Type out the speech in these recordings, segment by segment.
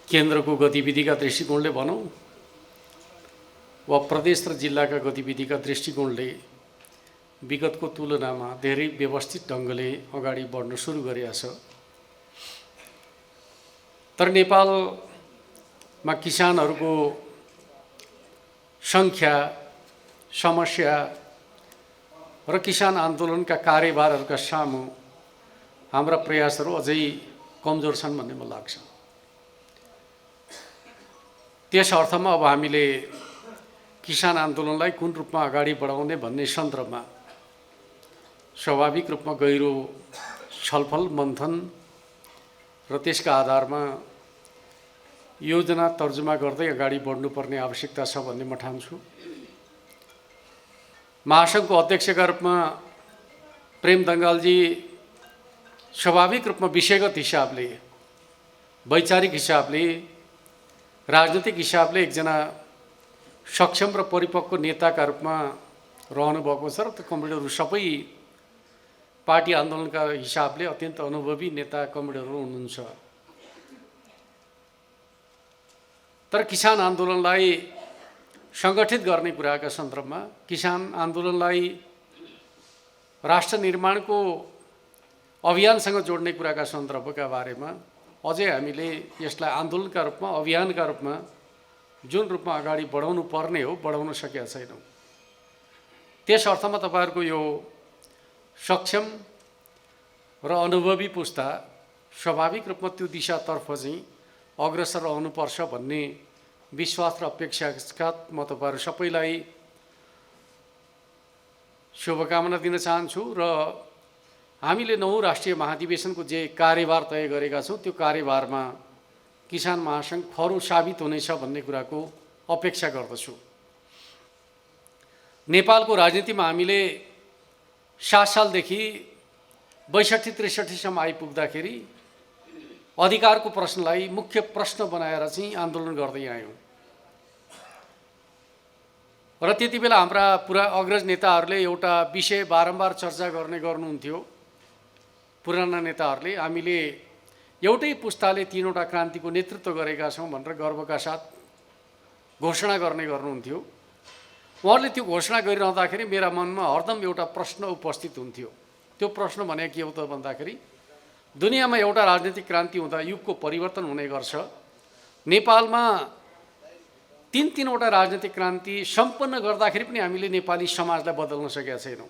केन्द्रको गतिविधिका दृष्टिकोणले भनौँ वा प्रदेश र जिल्लाका गतिविधिका दृष्टिकोणले विगतको तुलनामा धेरै व्यवस्थित ढङ्गले अगाडि बढ्न सुरु गरेको छ। तर नेपालमा किसानहरूको सङ्ख्या, समस्या र किसान आन्दोलनका कार्यभारहरूका सामु हाम्रा प्रयासहरू अझै कमजोर छन् भन्ने मलाई लाग्छ। त्यस अर्थमा अब हामीले किसान आन्दोलनलाई कुन रूपमा अगाडि बढाउने भन्ने सन्दर्भमा स्वाभाविक रूपमा गहिरो छलफल मन्थन र त्यसका आधारमा योजना तर्जुमा गर्दै अगाडि बढ्नुपर्ने आवश्यकता छ भन्ने म ठान्छु। महासङ्घको अध्यक्षका रूपमा प्रेम दङ्गालजी स्वाभाविक रूपमा विषयगत हिसाबले, वैचारिक हिसाबले, राजनीतिक हिसाबले एकजना सक्षम र परिपक्व नेताका रूपमा रहनुभएको छ र कमरेडहरू सबै पार्टी आन्दोलनका हिसाबले अत्यन्त अनुभवी नेता कमरेडहरू हुनुहुन्छ। तर किसान आन्दोलनलाई सङ्गठित गर्ने कुराका सन्दर्भमा, किसान आन्दोलनलाई राष्ट्र निर्माणको अभियानसँग जोड्ने कुराका सन्दर्भका बारेमा अझै हामीले यसलाई आन्दोलनका रूपमा, अभियानका रूपमा जुन रूपमा अगाडि बढाउनु पर्ने हो बढाउन सकेका छैनौँ। त्यस अर्थमा तपाईँहरूको यो सक्षम र अनुभवी पुस्ता स्वाभाविक रूपमा त्यो दिशातर्फ चाहिँ अग्रसर रहनुपर्छ भन्ने विश्वास र अपेक्षाका साथ म तपाईँहरू सबैलाई शुभकामना दिन चाहन्छु। र हामीले 9 राष्ट्रिय महाधिवेशनको जे कार्यभार तय गरेका छौँ त्यो कार्यभारमा किसान महासङ्घ खरो साबित हुनेछ भन्ने कुराको अपेक्षा गर्दछु। नेपालको राजनीतिमा हामीले 7 सालदेखि 62-63सम्म आइपुग्दाखेरि अधिकारको प्रश्नलाई मुख्य प्रश्न बनाएर चाहिँ आन्दोलन गर्दै आयौँ र त्यति बेला हाम्रा पुरा अग्रज नेताहरूले एउटा विषय बारम्बार चर्चा गर्नुहुन्थ्यो। पुराना नेताहरूले हामीले एउटै पुस्ताले 3वटा क्रान्तिको नेतृत्व गरेका छौँ भनेर गर्वका साथ घोषणा गर्नुहुन्थ्यो। उहाँहरूले त्यो घोषणा गरिरहँदाखेरि मेरा मनमा हरदम एउटा प्रश्न उपस्थित हुन्थ्यो। त्यो प्रश्न भने के हो त भन्दाखेरि दुनियाँमा एउटा राजनीतिक क्रान्ति हुँदा युगको परिवर्तन हुने गर्छ। नेपालमा 3-3वटा राजनीतिक क्रान्ति सम्पन्न गर्दाखेरि पनि हामीले नेपाली समाजलाई बदल्न सकेका छैनौँ।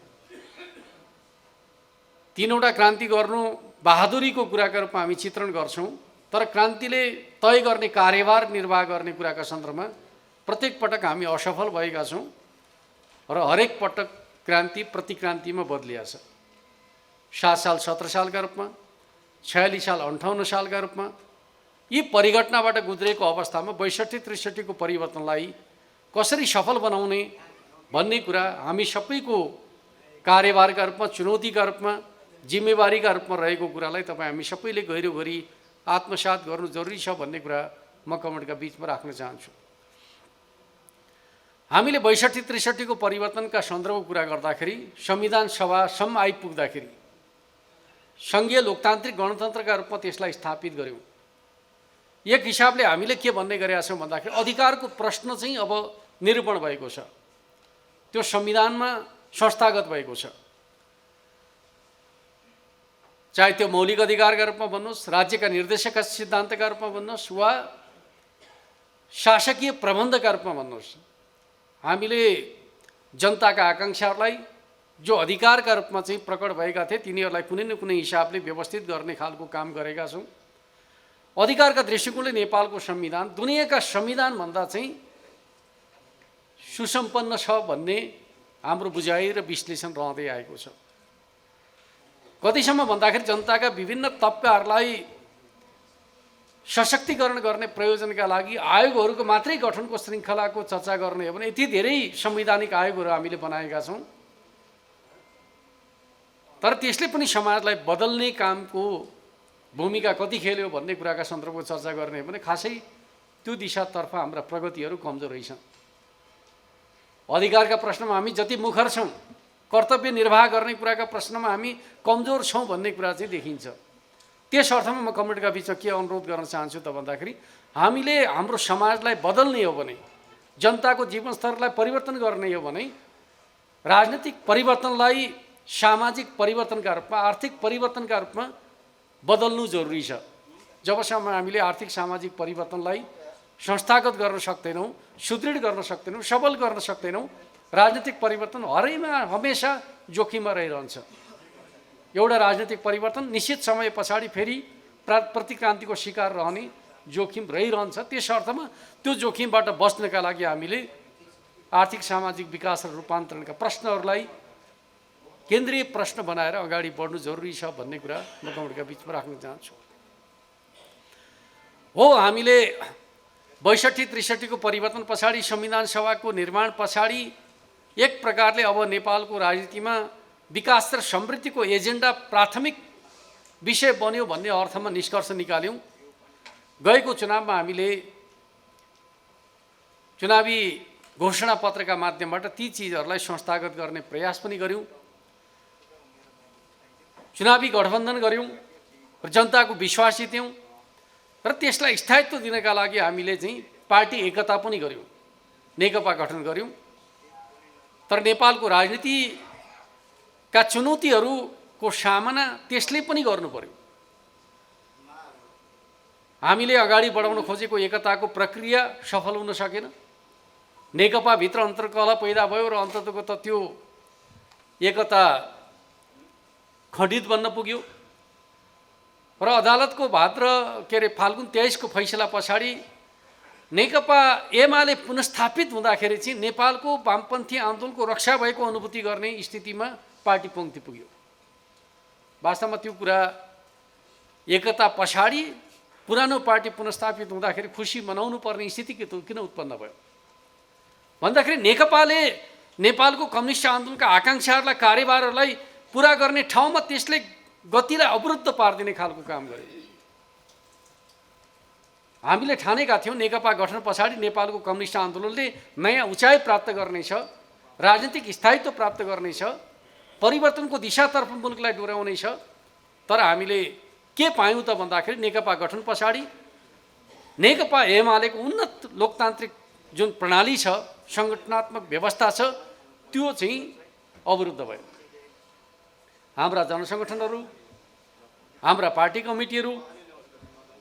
3वटा क्रान्ति गर्नु बहादुरीको कुराका रूपमा हामी चित्रण गर्छौँ, तर क्रान्तिले तय गर्ने कार्यभार निर्वाह गर्ने कुराका सन्दर्भमा प्रत्येक पटक हामी असफल भएका छौँ र हरेक पटक क्रान्ति प्रतिक्रान्तिमा बदलिया छ। 7 साल 17 सालका रूपमा, 46 साल 58 सालका रूपमा यी परिघटनाबाट गुज्रेको अवस्थामा 62-63को परिवर्तनलाई कसरी सफल बनाउने भन्ने कुरा हामी सबैको कार्यभारका रूपमा, चुनौतीका रूपमा, जिम्मेवारीका रूपमा रहेको कुरालाई तपाईँ हामी सबैले गहिरो गरी आत्मसात गर्नु जरुरी छ भन्ने कुरा म कमेन्टका बिचमा राख्न चाहन्छु। हामीले 62-63को परिवर्तनका सन्दर्भको कुरा गर्दाखेरि संविधान सभासम्म आइपुग्दाखेरि सङ्घीय लोकतान्त्रिक गणतन्त्रका रूपमा त्यसलाई स्थापित गर्यौँ। एक हिसाबले हामीले के भन्ने गरेका छौँ भन्दाखेरि अधिकारको प्रश्न चाहिँ अब निरूपण भएको छ, त्यो संविधानमा संस्थागत भएको छ। चाहे त्यो मौलिक अधिकारका रूपमा भन्नुहोस्, राज्यका निर्देशकका सिद्धान्तका रूपमा भन्नुहोस् वा शासकीय प्रबन्धका रूपमा भन्नुहोस्, हामीले जनताका आकाङ्क्षाहरूलाई जो अधिकारका रूपमा चाहिँ प्रकट भएका थिए तिनीहरूलाई कुनै न कुनै हिसाबले व्यवस्थित गर्ने खालको काम गरेका छौँ। अधिकारका दृष्टिकोणले नेपालको संविधान दुनियाँका संविधानभन्दा चाहिँ सुसम्पन्न छ भन्ने हाम्रो बुझाइ र विश्लेषण रहँदै आएको छ। कतिसम्म भन्दाखेरि जनताका विभिन्न तबकाहरूलाई सशक्तिकरण गर्ने प्रयोजनका लागि आयोगहरूको मात्रै गठनको श्रृङ्खलाको चर्चा गर्ने हो भने यति धेरै संवैधानिक आयोगहरू हामीले बनाएका छौँ, तर त्यसले पनि समाजलाई बदल्ने कामको भूमिका कति खेल्यो भन्ने कुराका सन्दर्भको चर्चा गर्ने हो भने खासै त्यो दिशातर्फ हाम्रा प्रगतिहरू कमजोर रहेछन्। अधिकारका प्रश्नमा हामी जति मुखर छौँ, कर्तव्य निर्वाह गर्ने कुराका प्रश्नमा हामी कमजोर छौँ भन्ने कुरा चाहिँ देखिन्छ। त्यस अर्थमा म कमेन्टका बिचमा के अनुरोध गर्न चाहन्छु त भन्दाखेरि हामीले हाम्रो समाजलाई बदल्ने हो भने, जनताको जीवनस्तरलाई परिवर्तन गर्ने हो भने राजनीतिक परिवर्तनलाई सामाजिक परिवर्तनका रूपमा, आर्थिक परिवर्तनका रूपमा बदल्नु जरुरी छ। जबसम्म हामीले आर्थिक सामाजिक परिवर्तनलाई संस्थागत गर्न सक्दैनौँ, सुदृढ गर्न सक्दैनौँ, सबल गर्न सक्दैनौँ, राजनीतिक परिवर्तन हमेशा जोखिममा रहिरहन्छ। एउटा राजनीतिक परिवर्तन निश्चित समय पछाडि फेरि प्रतिक्रान्तिको शिकार रहने जोखिम रहिरहन्छ। त्यस अर्थमा त्यो जोखिमबाट बच्नका लागि हामीले आर्थिक सामाजिक विकास र रूपान्तरणका प्रश्नहरूलाई केन्द्रीय प्रश्न बनाएर अगाडि बढ्नु जरुरी छ भन्ने कुरा म कमेन्टका बिचमा राख्न चाहन्छु। हो, हामीले 62-63 को परिवर्तन पछाडि, संविधान सभाको निर्माण पछाडि एक प्रकारले अब नेपालको राजनीतिमा विकास र समृद्धिको एजेन्डा प्राथमिक विषय बन्यो भन्ने अर्थमा निष्कर्ष निकाल्यौँ। गएको चुनावमा हामीले चुनावी घोषणा पत्रका माध्यमबाट ती चिजहरूलाई संस्थागत गर्ने प्रयास पनि गर्यौँ, चुनावी गठबन्धन गर्यौँ र जनताको विश्वास जित्यौँ र त्यसलाई स्थायित्व दिनका लागि हामीले चाहिँ पार्टी एकता पनि गर्यौँ, नेकपा गठन गर्यौँ। तर नेपालको राजनीतिका चुनौतीहरूको सामना त्यसले पनि गर्नु पर्यो। हामीले अगाडि बढाउन खोजेको एकताको प्रक्रिया सफल हुन सकेन। नेकपाभित्र अन्तर्कलह पैदा भयो र अन्ततको त त्यो एकता खण्डित बन्न पुग्यो र अदालतको फाल्गुन 23 को फैसला पछाडि नेकपा एमाले पुनस्थापित हुँदाखेरि चाहिँ नेपालको वामपन्थी आन्दोलनको रक्षा भएको अनुभूति गर्ने स्थितिमा पार्टी पङ्क्ति पुग्यो। वास्तवमा त्यो कुरा एकता पछाडि पुरानो पार्टी पुनस्थापित हुँदाखेरि खुसी मनाउनु पर्ने स्थिति किन उत्पन्न भयो भन्दाखेरि नेकपाले नेपालको कम्युनिस्ट आन्दोलनका आकाङ्क्षाहरूलाई, कार्यभारहरूलाई पुरा गर्ने ठाउँमा त्यसले गतिलाई अवरुद्ध पारिदिने खालको काम गर्यो। हामीले ठानेका थियौँ नेकपा गठन पछाडि नेपालको कम्युनिस्ट आन्दोलनले नयाँ उचाइ प्राप्त गर्नेछ, राजनीतिक स्थायित्व प्राप्त गर्नेछ, परिवर्तनको दिशातर्फ मुलुकलाई डोर्याउनेछ। तर हामीले के पायौँ त भन्दाखेरि नेकपा गठन पछाडि नेकपा एमालेको उन्नत लोकतान्त्रिक जुन प्रणाली छ, सङ्गठनात्मक व्यवस्था छ, त्यो चाहिँ अवरुद्ध भयो। हाम्रा जनसङ्गठनहरू, हाम्रा पार्टी कमिटीहरू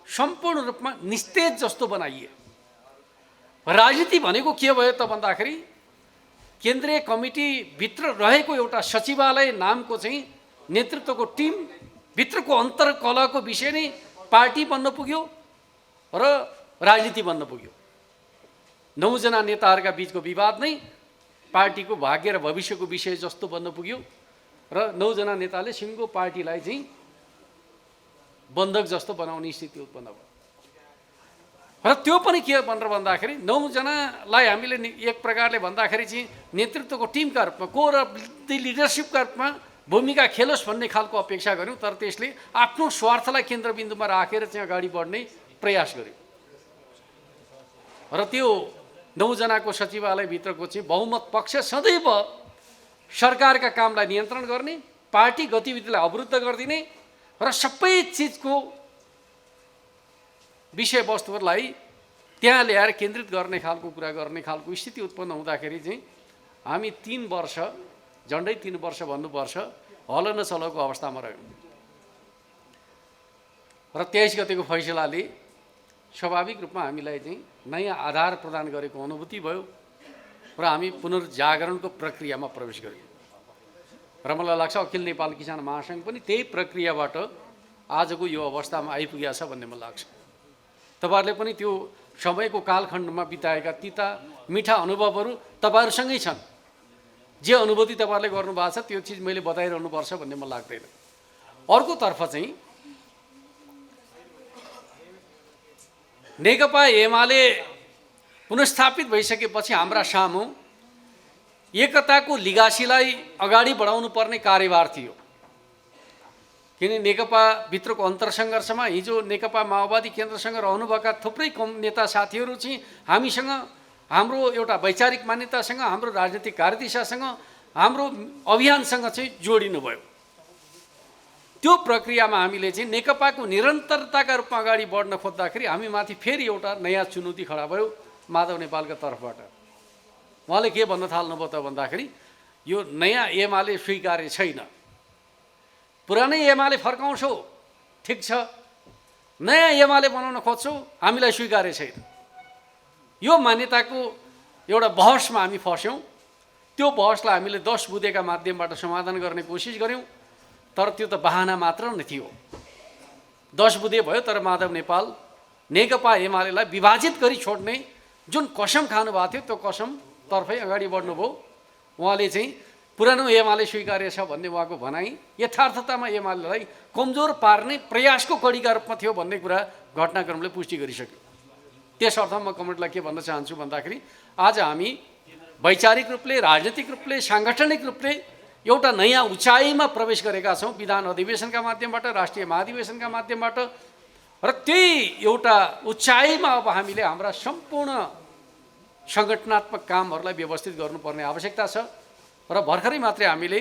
सम्पूर्ण रूपमा निस्तेज जस्तो बनाइए। राजनीति भनेको के भयो त भन्दाखेरि केन्द्रीय कमिटीभित्र रहेको एउटा सचिवालय नामको चाहिँ नेतृत्वको टिम भित्रको अन्तर्कलहको विषय नै पार्टी बन्न पुग्यो र राजनीति बन्न पुग्यो। 9 जना नेताहरूका बीचको विवाद नै पार्टीको भाग्य र भविष्यको विषय जस्तो बन्न पुग्यो र 9 जना नेताले सिङ्गो पार्टीलाई चाहिँ बन्धक जस्तो बनाउने स्थिति उत्पन्न भयो। र त्यो पनि के भनेर भन्दाखेरि 9 जनालाई हामीले एक प्रकारले भन्दाखेरि चाहिँ नेतृत्वको टिमका रूपमा, कोर अफ द लिडरसिपका रूपमा भूमिका खेलोस् भन्ने खालको अपेक्षा गर्यौँ। तर त्यसले आफ्नो स्वार्थलाई केन्द्रबिन्दुमा राखेर चाहिँ अगाडि बढ्ने प्रयास गर्यो र त्यो 9 जनाको सचिवालयभित्रको चाहिँ बहुमत पक्ष सदैव सरकारका कामलाई नियन्त्रण गर्ने, पार्टी गतिविधिलाई अवरुद्ध गरिदिने र सबै चिजको विषयवस्तुहरूलाई त्यहाँ ल्याएर केन्द्रित गर्ने खालको कुरा गर्ने खालको स्थिति उत्पन्न हुँदाखेरि चाहिँ हामी 3 वर्ष, झन्डै 3 वर्ष भन्नुपर्छ, हलन चलको अवस्थामा रह्यौँ। र 23 गतेको फैसलाले स्वाभाविक रूपमा हामीलाई चाहिँ नयाँ आधार प्रदान गरेको अनुभूति भयो र हामी पुनर्जागरणको प्रक्रियामा प्रवेश गर्यौँ। र मलाई लाग्छ अखिल नेपाल किसान महासङ्घ पनि त्यही प्रक्रियाबाट आजको यो अवस्थामा आइपुगेको छ भन्ने मलाई लाग्छ। तपाईँहरूले पनि त्यो समयको कालखण्डमा बिताएका तिता मिठा अनुभवहरू तपाईँहरूसँगै छन्। जे अनुभूति तपाईँहरूले गर्नुभएको छ त्यो चिज मैले बताइरहनुपर्छ भन्ने मलाई लाग्दैन। अर्कोतर्फ चाहिँ नेकपा एमाले पुनस्थापित भइसकेपछि हाम्रा सामु एकताको लिगासीलाई अगाडि बढाउनु पर्ने कार्यभार थियो। किन नेकपाभित्रको अन्तरसङ्घर्षमा हिजो नेकपा माओवादी केन्द्रसँग रहनुभएका थुप्रै नेता साथीहरू चाहिँ हामीसँग, हाम्रो एउटा वैचारिक मान्यतासँग, हाम्रो राजनीतिक कार्यदिशासँग, हाम्रो अभियानसँग चाहिँ जोडिनु भयो। त्यो प्रक्रियामा हामीले चाहिँ नेकपाको निरन्तरताका रूपमा अगाडि बढ्न खोज्दाखेरि हामी माथि फेरि एउटा नयाँ चुनौती खडा भयो माधव नेपालको तर्फबाट। उहाँले के भन्न थाल्नुभयो त भन्दाखेरि यो नयाँ एमाले स्वीकार्य छैन, पुरानै एमाले फर्काउँछौ ठिक छ, नयाँ एमाले बनाउन खोज्छौ हामीलाई स्वीकार्य छैन। यो मान्यताको एउटा बहसमा हामी फस्यौँ। त्यो बहसलाई हामीले 10 बुँदेका माध्यमबाट समाधान गर्ने कोसिस गऱ्यौँ, तर त्यो त बहाना मात्र नै थियो। 10 बुँदे भयो, तर माधव नेपाल नेकपा एमालेलाई विभाजित गरी छोड्ने जुन कसम खानुभएको थियो त्यो कसम तर्फै अगाडि बढ्नुभयो। उहाँले चाहिँ पुरानो एमाले स्वीकार्य छ भन्ने उहाँको भनाइ यथार्थतामा एमालेलाई कमजोर पार्ने प्रयासको कडीका रूपमा थियो भन्ने कुरा घटनाक्रमले पुष्टि गरिसक्यो। त्यस अर्थमा म कमेन्टलाई के भन्न चाहन्छु भन्दाखेरि आज हामी वैचारिक रूपले, राजनीतिक रूपले, साङ्गठनिक रूपले एउटा नयाँ उचाइमा प्रवेश गरेका छौँ विधान अधिवेशनका माध्यमबाट, राष्ट्रिय महाधिवेशनका माध्यमबाट। र त्यही एउटा उचाइमा अब हामीले हाम्रा सम्पूर्ण सङ्गठनात्मक कामहरूलाई व्यवस्थित गर्नुपर्ने आवश्यकता छ। र भर्खरै मात्रै हामीले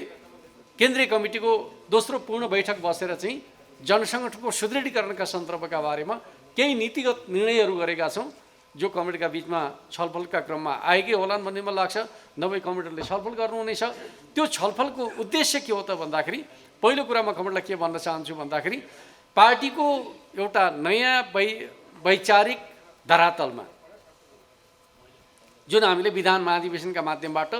केन्द्रीय कमिटीको दोस्रो पूर्ण बैठक बसेर चाहिँ जनसङ्गठनको सुदृढीकरणका सन्दर्भका बारेमा केही नीतिगत निर्णयहरू गरेका छौँ, जो कमिटीका बिचमा छलफलका क्रममा आएकै होलान् भन्ने मलाई लाग्छ। नभए कमिटीले छलफल गर्नुहुनेछ। त्यो छलफलको उद्देश्य के हो त भन्दाखेरि पहिलो कुरा म कमिटीलाई के भन्न चाहन्छु भन्दाखेरि पार्टीको एउटा नयाँ वैचारिक धरातलमा जुन हामीले विधान महाधिवेशनका माध्यमबाट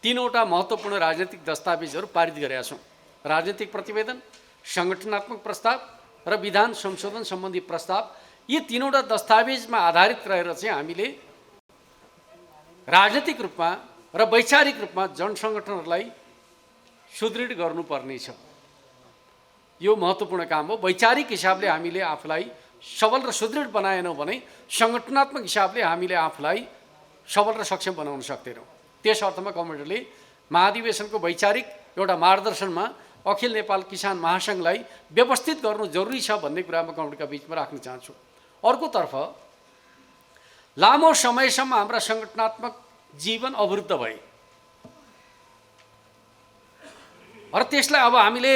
3वटा महत्त्वपूर्ण राजनीतिक दस्तावेजहरू पारित गरेका छौँ। राजनीतिक प्रतिवेदन, सङ्गठनात्मक प्रस्ताव र विधान संशोधन सम्बन्धी प्रस्ताव। यी 3वटा दस्तावेजमा आधारित रहेर चाहिँ हामीले राजनीतिक रूपमा र वैचारिक रूपमा जनसङ्गठनहरूलाई सुदृढ गर्नुपर्नेछ। यो महत्त्वपूर्ण काम हो। वैचारिक हिसाबले हामीले आफूलाई सबल र सुदृढ बनाएनौँ भने सङ्गठनात्मक हिसाबले हामीले आफूलाई सबल र सक्षम बनाउन सक्दैनौँ। त्यस अर्थमा कमिटीले महाधिवेशनको वैचारिक एउटा मार्गदर्शनमा अखिल नेपाल किसान महासङ्घलाई व्यवस्थित गर्नु जरुरी छ भन्ने कुरा म कमिटीका बिचमा राख्न चाहन्छु। अर्कोतर्फ लामो समयसम्म हाम्रा सङ्गठनात्मक जीवन अवरुद्ध भए र त्यसलाई अब हामीले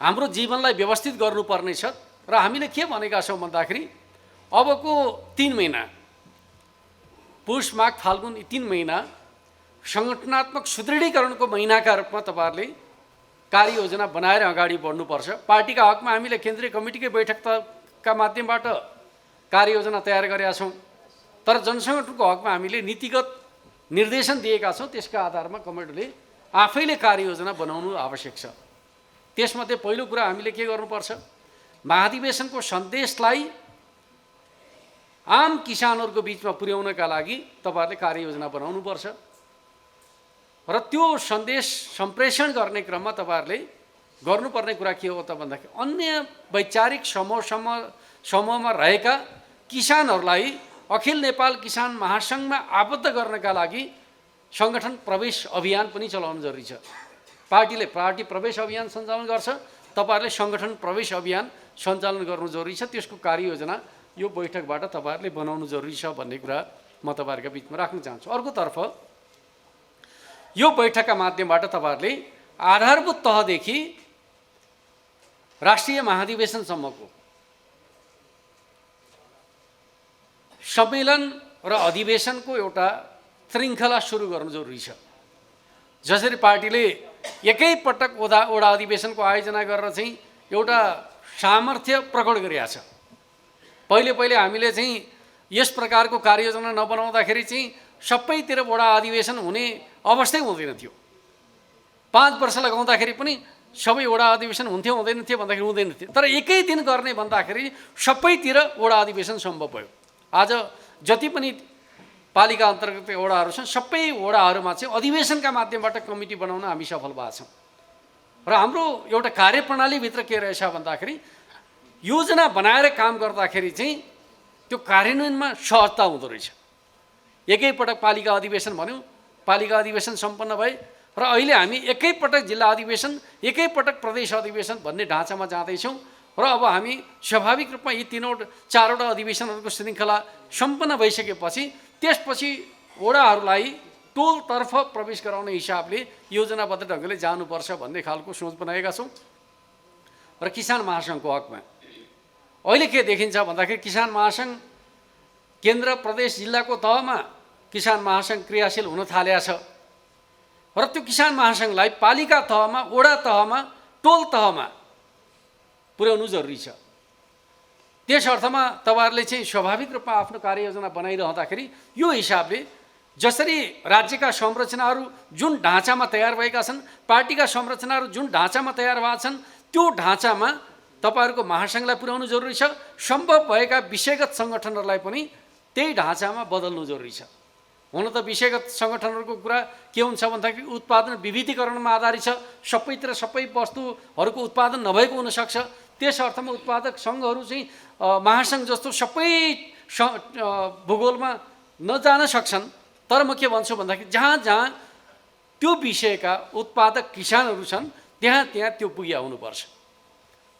हाम्रो जीवनलाई व्यवस्थित गर्नुपर्नेछ। र हामीले के भनेका छौँ भन्दाखेरि अबको 3 महिना पुष, माघ, फाल्गुन, यी 3 महिना सङ्गठनात्मक सुदृढीकरणको महिनाका रूपमा तपाईँहरूले कार्ययोजना बनाएर अगाडि बढ्नुपर्छ। पार्टीका हकमा हामीले केन्द्रीय कमिटीकै बैठकका माध्यमबाट कार्ययोजना तयार गरेका छौँ, तर जनसङ्गठनको हकमा हामीले नीतिगत निर्देशन दिएका छौँ। त्यसका आधारमा कमिटीले आफैले कार्ययोजना बनाउनु आवश्यक छ। त्यसमध्ये पहिलो कुरा हामीले के गर्नुपर्छ, महाधिवेशनको सन्देशलाई आम किसानहरूको बिचमा पुर्याउनका लागि तपाईँहरूले कार्ययोजना बनाउनुपर्छ। र त्यो सन्देश सम्प्रेषण गर्ने क्रममा तपाईँहरूले गर्नुपर्ने कुरा के हो त भन्दाखेरि अन्य वैचारिक समूहमा रहेका किसानहरूलाई अखिल नेपाल किसान महासङ्घमा आबद्ध गर्नका लागि सङ्गठन प्रवेश अभियान पनि चलाउनु जरुरी छ। पार्टी प्रवेश अभियान सञ्चालन गर्छ, तपाईँहरूले सङ्गठन प्रवेश अभियान सञ्चालन गर्नु जरुरी छ। त्यसको कार्ययोजना यो बैठकबाट तपाईँहरूले बनाउनु जरुरी छ भन्ने कुरा म तपाईँहरूका बिचमा राख्न चाहन्छु। अर्कोतर्फ यो बैठकका माध्यमबाट तपाईँहरूले आधारभूत तहदेखि राष्ट्रिय महाधिवेशनसम्मको सम्मेलन र अधिवेशनको एउटा श्रृङ्खला सुरु गर्नु जरुरी छ। जसरी पार्टीले एकैपटक ओडा अधिवेशनको आयोजना गरेर चाहिँ एउटा सामर्थ्य प्रकट गरिएको छ। पहिले हामीले चाहिँ यस प्रकारको कार्ययोजना नबनाउँदाखेरि चाहिँ सबैतिर वडा अधिवेशन हुने अवस्थै हुँदैन थियो। 5 वर्ष लगाउँदाखेरि पनि सबै वडा अधिवेशन हुन्थ्यो हुँदैन थियो भन्दाखेरि हुँदैन थियो। तर एकै दिन गर्ने भन्दाखेरि सबैतिर वडा अधिवेशन सम्भव भयो। आज जति पनि पालिका अन्तर्गत वडाहरू छन् सबै वडाहरूमा चाहिँ अधिवेशनका माध्यमबाट कमिटी बनाउन हामी सफल भएका छौँ। र हाम्रो एउटा कार्यप्रणालीभित्र के रहेछ भन्दाखेरि योजना बनाएर काम गर्दाखेरि चाहिँ त्यो कार्यान्वयनमा सहजता हुँदो रहेछ। एकैपटक पालिका अधिवेशन भन्यौँ, पालिका अधिवेशन सम्पन्न भए र अहिले हामी एकैपटक जिल्ला अधिवेशन, एकैपटक प्रदेश अधिवेशन भन्ने ढाँचामा जाँदैछौँ। र अब हामी स्वाभाविक रूपमा यी 4वटा अधिवेशनहरूको श्रृङ्खला सम्पन्न भइसकेपछि त्यसपछि वडाहरूलाई टोलतर्फ प्रवेश गराउने हिसाबले योजनाबद्ध ढङ्गले जानुपर्छ भन्ने खालको सोच बनाएका छौँ। र किसान महासङ्घको हकमा। अहिले के देखिन्छ भन्दाखेरि किसान महासङ्घ केन्द्र प्रदेश जिल्लाको तहमा किसान महासङ्घ क्रियाशील हुन थालेको छ र त्यो किसान महासङ्घलाई पालिका तहमा, वडा तहमा, टोल तहमा पुर्याउनु जरुरी छ। त्यस अर्थमा तपाईहरुले चाहिँ स्वाभाविक रूपमा आफ्नो कार्ययोजना बनाइरहँदाखेरि यो हिसाबले जसरी राज्यका संरचनाहरू जुन ढाँचामा तयार भएका छन्, पार्टीका संरचनाहरू जुन ढाँचामा तयार भएका छन्, त्यो ढाँचामा तपाईहरुको महासङ्घलाई पुर्याउनु जरुरी छ। सम्भव भएका विषयगत संगठनहरूलाई पनि त्यही ढाँचामा बदल्नु जरुरी छ। हुन त विषयगत संगठनहरूको कुरा के हुन्छ भन्दाखेरि उत्पादन विविधीकरणमा आधारित छ। सबैतिर सबै वस्तुहरूको उत्पादन नभएको हुनसक्छ। त्यस अर्थमा उत्पादक सङ्घहरू चाहिँ महासङ्घ जस्तो सबै भूगोलमा नजान सक्छन्। तर म के भन्छु भन्दाखेरि जहाँ जहाँ त्यो विषयका उत्पादक किसानहरू छन् त्यहाँ त्यहाँ त्यो पुग्या हुनुपर्छ।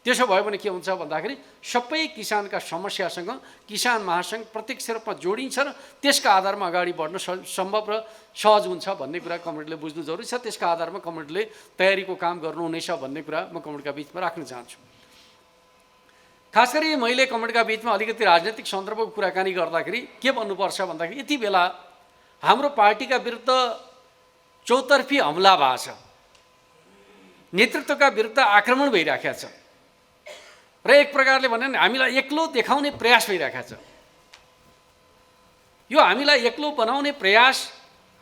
त्यसो भयो भने के हुन्छ भन्दाखेरि सबै किसानका समस्यासँग किसान महासङ्घ प्रत्यक्ष रूपमा जोडिन्छ र त्यसका आधारमा अगाडि बढ्न सम्भव र सहज हुन्छ भन्ने कुरा कमिटीले बुझ्नु जरुरी छ। त्यसका आधारमा कमिटीले तयारीको काम गर्नुहुनेछ भन्ने कुरा म कमिटीका बिचमा राख्न चाहन्छु। खास गरी मैले कमिटीका बिचमा अलिकति राजनीतिक सन्दर्भको कुराकानी गर्दाखेरि के भन्नुपर्छ भन्दाखेरि यति बेला हाम्रो पार्टीका विरुद्ध चौतर्फी हमला भएको छ, नेतृत्वका विरुद्ध आक्रमण भइराखेको छ र एक प्रकारले भने हामीलाई एक्लो देखाउने प्रयास भइरहेको छ। यो हामीलाई एक्लो बनाउने प्रयास,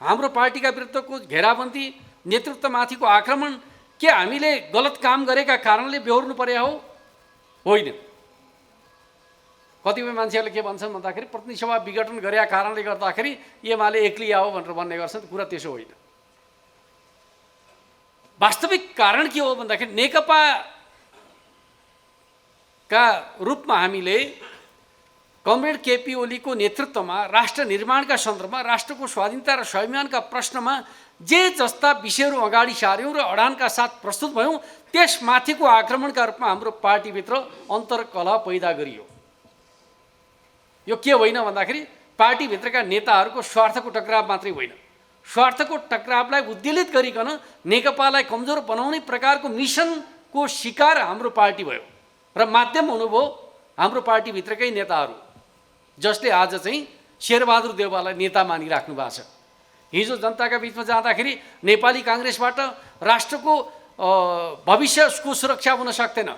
हाम्रो पार्टीका विरुद्धको घेराबन्दी, नेतृत्वमाथिको आक्रमण के हामीले गलत काम गरेका कारणले बेहोर्नु पर्या हो? होइन। कतिपय मान्छेहरूले के भन्छन् भन्दाखेरि प्रतिनिधि सभा विघटन गरेका कारणले गर्दाखेरि एमाले एक्लै आओ भनेर भन्ने गर्छन्। कुरा त्यसो होइन। वास्तविक कारण के हो भन्दाखेरि नेकपा का रूपमा हामीले कमरेड केपी ओलीको नेतृत्वमा राष्ट्र निर्माणका सन्दर्भमा, राष्ट्रको स्वाधीनता र स्वाभिमानका प्रश्नमा जे जस्ता विषयहरू अगाडि सार्यौँ र अडानका साथ प्रस्तुत भयौँ, त्यसमाथिको आक्रमणका रूपमा हाम्रो पार्टीभित्र अन्तर्कलह पैदा गरियो। यो के होइन भन्दाखेरि पार्टीभित्रका नेताहरूको स्वार्थको टकराव मात्रै होइन, स्वार्थको टकरावलाई उद्वेलित गरिकन नेकपालाई कमजोर बनाउने प्रकारको मिसनको शिकार हाम्रो पार्टी भयो र माध्यम हुनुभयो हाम्रो पार्टीभित्रकै नेताहरू, जसले आज चाहिँ शेरबहादुर देउवालाई नेता मानिराख्नु भएको छ। हिजो जनताका बिचमा जाँदाखेरि नेपाली काङ्ग्रेसबाट राष्ट्रको भविष्यको सुरक्षा हुन सक्दैन,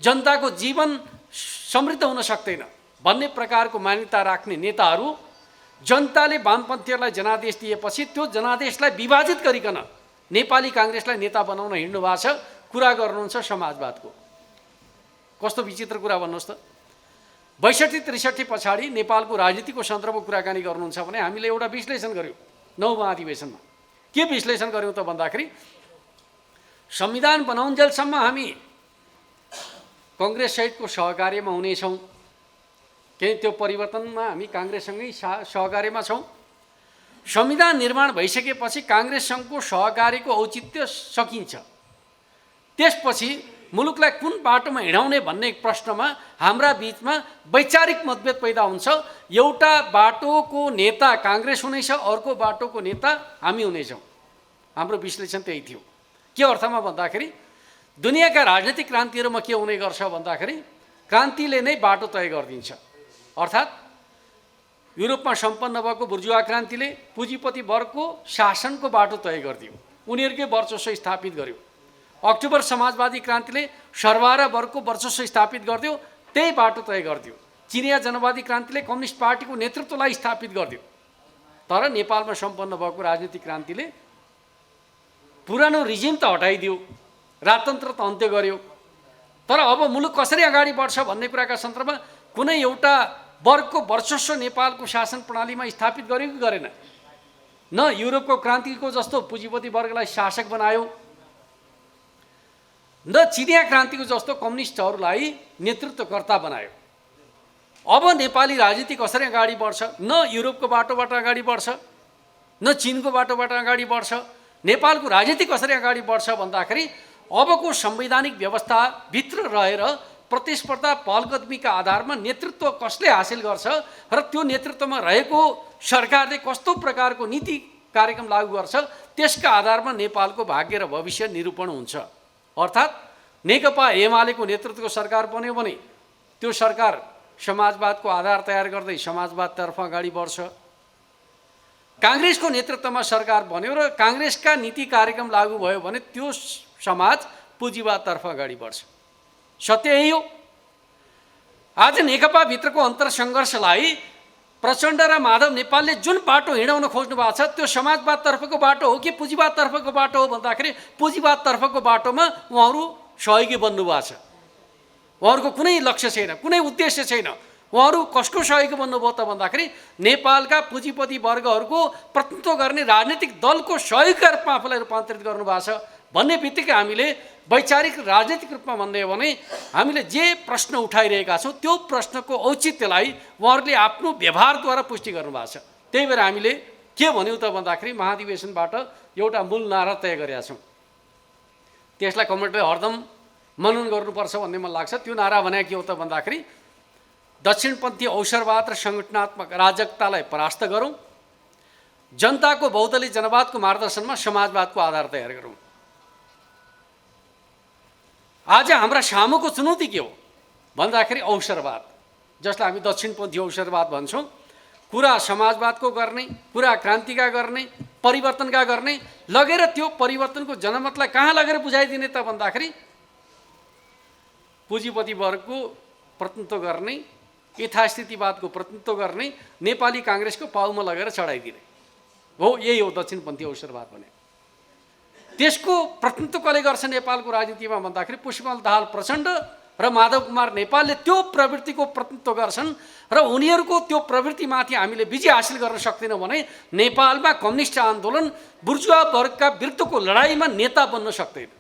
जनताको जीवन समृद्ध हुन सक्दैन भन्ने प्रकारको मान्यता राख्ने नेताहरू जनताले वामपन्थीहरूलाई जनादेश दिएपछि त्यो जनादेशलाई विभाजित गरिकन नेपाली काङ्ग्रेसलाई नेता बनाउन हिँड्नु भएको छ। कुरा गर्नुहुन्छ समाजवादको। कस्तो विचित्र कुरा भन्नुहोस् त। 62-63 पछाडि नेपालको राजनीतिको सन्दर्भको कुराकानी गर्नुहुन्छ भने हामीले एउटा विश्लेषण गर्यौँ 9 महाधिवेशनमा। के विश्लेषण गर्यौँ त भन्दाखेरि संविधान बनाउन्जेलसम्म हामी कङ्ग्रेस सहितको सहकार्यमा हुनेछौँ, केही त्यो परिवर्तनमा हामी काङ्ग्रेससँगै सहकार्यमा छौँ। संविधान निर्माण भइसकेपछि काङ्ग्रेससँगको सहकार्यको औचित्य सकिन्छ। त्यसपछि मुलुकलाई कुन बाटोमा हिँडाउने भन्ने प्रश्नमा हाम्रा बिचमा वैचारिक मतभेद पैदा हुन्छ। एउटा बाटोको नेता काङ्ग्रेस हुनेछ, अर्को बाटोको नेता हामी हुनेछौँ। हाम्रो विश्लेषण त्यही थियो। के अर्थमा भन्दाखेरि दुनियाँका राजनीतिक क्रान्तिहरूमा के हुने गर्छ भन्दाखेरि क्रान्तिले नै बाटो तय गरिदिन्छ। अर्थात् युरोपमा सम्पन्न भएको बुर्जुवा क्रान्तिले पुँजीपति वर्गको शासनको बाटो तय गरिदियो, उनीहरूकै वर्चस्व स्थापित गर्यो। अक्टोबर समाजवादी क्रान्तिले सर्वहारा वर्गको वर्चस्व स्थापित गरिदियो, त्यही बाटो तय गरिदियो। चिनिया जनवादी क्रान्तिले कम्युनिस्ट पार्टीको नेतृत्वलाई स्थापित गरिदियो। तर नेपालमा सम्पन्न भएको राजनीतिक क्रान्तिले पुरानो रिजिम त हटाइदियो, राजतन्त्र त अन्त्य गर्यो। तर अब मुलुक कसरी अगाडि बढ्छ भन्ने कुराका सन्दर्भमा कुनै एउटा वर्गको वर्चस्व नेपालको शासन प्रणालीमा स्थापित गर्यो कि गरेन? न युरोपको क्रान्तिको जस्तो पुँजीपति वर्गलाई शासक बनायो, न चिनिया क्रान्तिको जस्तो कम्युनिस्टहरूलाई नेतृत्वकर्ता बनायो। अब नेपाली राजनीति कसरी अगाडि बढ्छ? न युरोपको बाटोबाट अगाडि बढ्छ, न चिनको बाटोबाट अगाडि बढ्छ। नेपालको राजनीति कसरी अगाडि बढ्छ भन्दाखेरि अबको संवैधानिक व्यवस्थाभित्र रहेर प्रतिस्पर्धा पहलकदमीका आधारमा नेतृत्व कसले हासिल गर्छ र त्यो नेतृत्वमा रहेको सरकारले कस्तो प्रकारको नीति कार्यक्रम लागू गर्छ, त्यसका आधारमा नेपालको भाग्य र भविष्य निरूपण हुन्छ। अर्थात् नेकपा एमालेको नेतृत्वको सरकार बन्यो भने त्यो सरकार समाजवादको आधार तयार गर्दै समाजवादतर्फ अगाडि बढ्छ। काङ्ग्रेसको नेतृत्वमा सरकार बन्यो र काङ्ग्रेसका नीति कार्यक्रम लागू भयो भने त्यो समाज पुँजीवादतर्फ अगाडि बढ्छ। सत्य यही हो। आज नेकपा भित्रको अन्तरसङ्घर्षलाई प्रचण्ड र माधव नेपालले जुन बाटो हिँडाउन खोज्नु भएको छ त्यो समाजवादतर्फको बाटो हो कि पुँजीवादतर्फको बाटो हो भन्दाखेरि पुँजीवादतर्फको बाटोमा उहाँहरू सहयोगी बन्नुभएको छ। उहाँहरूको कुनै लक्ष्य छैन, कुनै उद्देश्य छैन। उहाँहरू कसको सहयोगी बन्नुभयो त भन्दाखेरि नेपालका पुँजीपति वर्गहरूको प्रतिनिधित्व गर्ने राजनीतिक दलको सहयोगका रूपमा आफूलाई रूपान्तरित गर्नुभएको छ भन्ने बित्तिकै हामीले वैचारिक राजनीतिक रूपमा भन्ने हो भने हामीले जे प्रश्न उठाइरहेका छौँ त्यो प्रश्नको औचित्यलाई उहाँहरूले आफ्नो व्यवहारद्वारा पुष्टि गर्नुभएको छ। त्यही भएर हामीले के भन्यौँ त भन्दाखेरि महाधिवेशनबाट एउटा मूल नारा तय गरेका छौँ। त्यसलाई कमेन्टले हरदम मनन गर्नुपर्छ भन्ने मलाई लाग्छ। त्यो नारा भने के हो त भन्दाखेरि दक्षिणपन्थी अवसरवाद र सङ्गठनात्मक अराजकतालाई परास्त गरौँ, जनताको बहुदलीय जनवादको मार्गदर्शनमा समाजवादको आधार तयार गरौँ। आज हाम्रा सामुको चुनौती के हो भन्दाखेरि अवसरवाद, जसलाई हामी दक्षिणपन्थी अवसरवाद भन्छौँ। कुरा समाजवादको गर्ने, कुरा क्रान्तिका गर्ने, परिवर्तनका गर्ने, लगेर त्यो परिवर्तनको जनमतलाई कहाँ लगेर बुझाइदिने त भन्दाखेरि पुँजीपति वर्गको प्रतिनिधित्व गर्ने, यथास्थितिवादको प्रतिनिधित्व गर्ने नेपाली काङ्ग्रेसको पाउमा लगेर चढाइदिने हो। यही हो दक्षिणपन्थी अवसरवाद भने। त्यसको प्रतिनिधित्व कसले गर्छ नेपालको राजनीतिमा भन्दाखेरि पुष्पकमल दाहाल प्रचण्ड र माधव कुमार नेपालले त्यो प्रवृत्तिको प्रतिनिधित्व गर्छन् र उनीहरूको त्यो प्रवृत्तिमाथि हामीले विजय हासिल गर्न सक्दैनौँ भने नेपालमा कम्युनिस्ट आन्दोलन बुर्जुवा वर्गका विरुद्धको लडाइँमा नेता बन्न सक्दैन।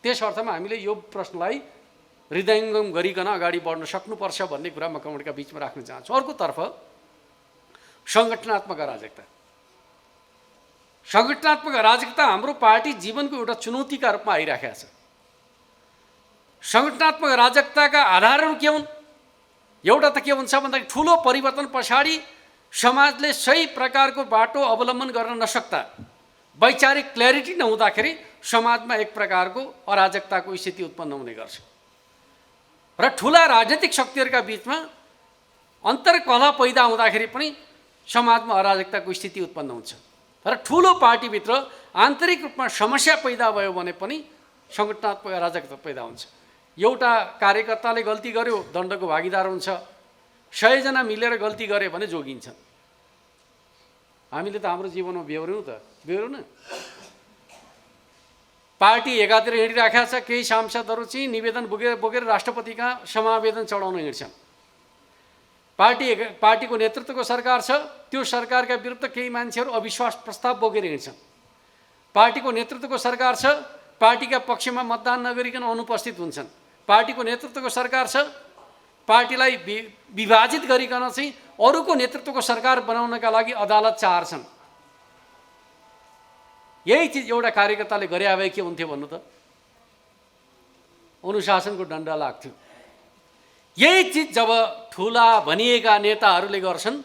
त्यस अर्थमा हामीले यो प्रश्नलाई हृदयङ्गम गरिकन अगाडि बढ्न सक्नुपर्छ भन्ने कुरा म कमेन्टका बिचमा राख्न चाहन्छु। अर्कोतर्फ सङ्गठनात्मक अराजकता। सङ्गठनात्मक अराजकता हाम्रो पार्टी जीवनको एउटा चुनौतीका रूपमा आइराखेको छ। सङ्गठनात्मक अराजकताका आधारहरू के हुन्? एउटा त के हुन्छ भन्दाखेरि ठुलो परिवर्तन पछाडि समाजले सही प्रकारको बाटो अवलम्बन गर्न नसक्दा, वैचारिक क्ल्यारिटी नहुँदाखेरि समाजमा एक प्रकारको अराजकताको स्थिति उत्पन्न हुने गर्छ र ठुला राजनीतिक शक्तिहरूका बिचमा अन्तर्कलह पैदा हुँदाखेरि पनि समाजमा अराजकताको स्थिति उत्पन्न हुन्छ र ठुलो पार्टीभित्र आन्तरिक रूपमा समस्या पैदा भयो भने पनि सङ्गठनात्मक अराजकता पैदा हुन्छ। एउटा कार्यकर्ताले गल्ती गर्यो, दण्डको भागीदार हुन्छ। 100 जना मिलेर गल्ती गरे भने जोगिन्छन्। हामीले त हाम्रो जीवनमा बेहोर्यौँ त, बेहोर्यौँ न। पार्टी एकातिर हिँडिराखेको छ, केही सांसदहरू चाहिँ निवेदन बोकेर राष्ट्रपति कहाँ समावेदन चढाउन हिँड्छन्। पार्टीको नेतृत्वको सरकार छ, त्यो सरकारका विरुद्ध केही मान्छेहरू अविश्वास प्रस्ताव बोकेर हिँड्छन्। पार्टीको नेतृत्वको सरकार छ, पार्टीका पक्षमा मतदान नगरिकन अनुपस्थित हुन्छन्। पार्टीको नेतृत्वको सरकार छ, पार्टीलाई विभाजित गरिकन चाहिँ अरूको नेतृत्वको सरकार बनाउनका लागि अदालत चाहन्छन्। यही चिज एउटा कार्यकर्ताले गरे भए के हुन्थ्यो भन्नु त? अनुशासनको दण्ड लाग्थ्यो। यही चिज जब ठुला भनिएका नेताहरूले गर्छन्,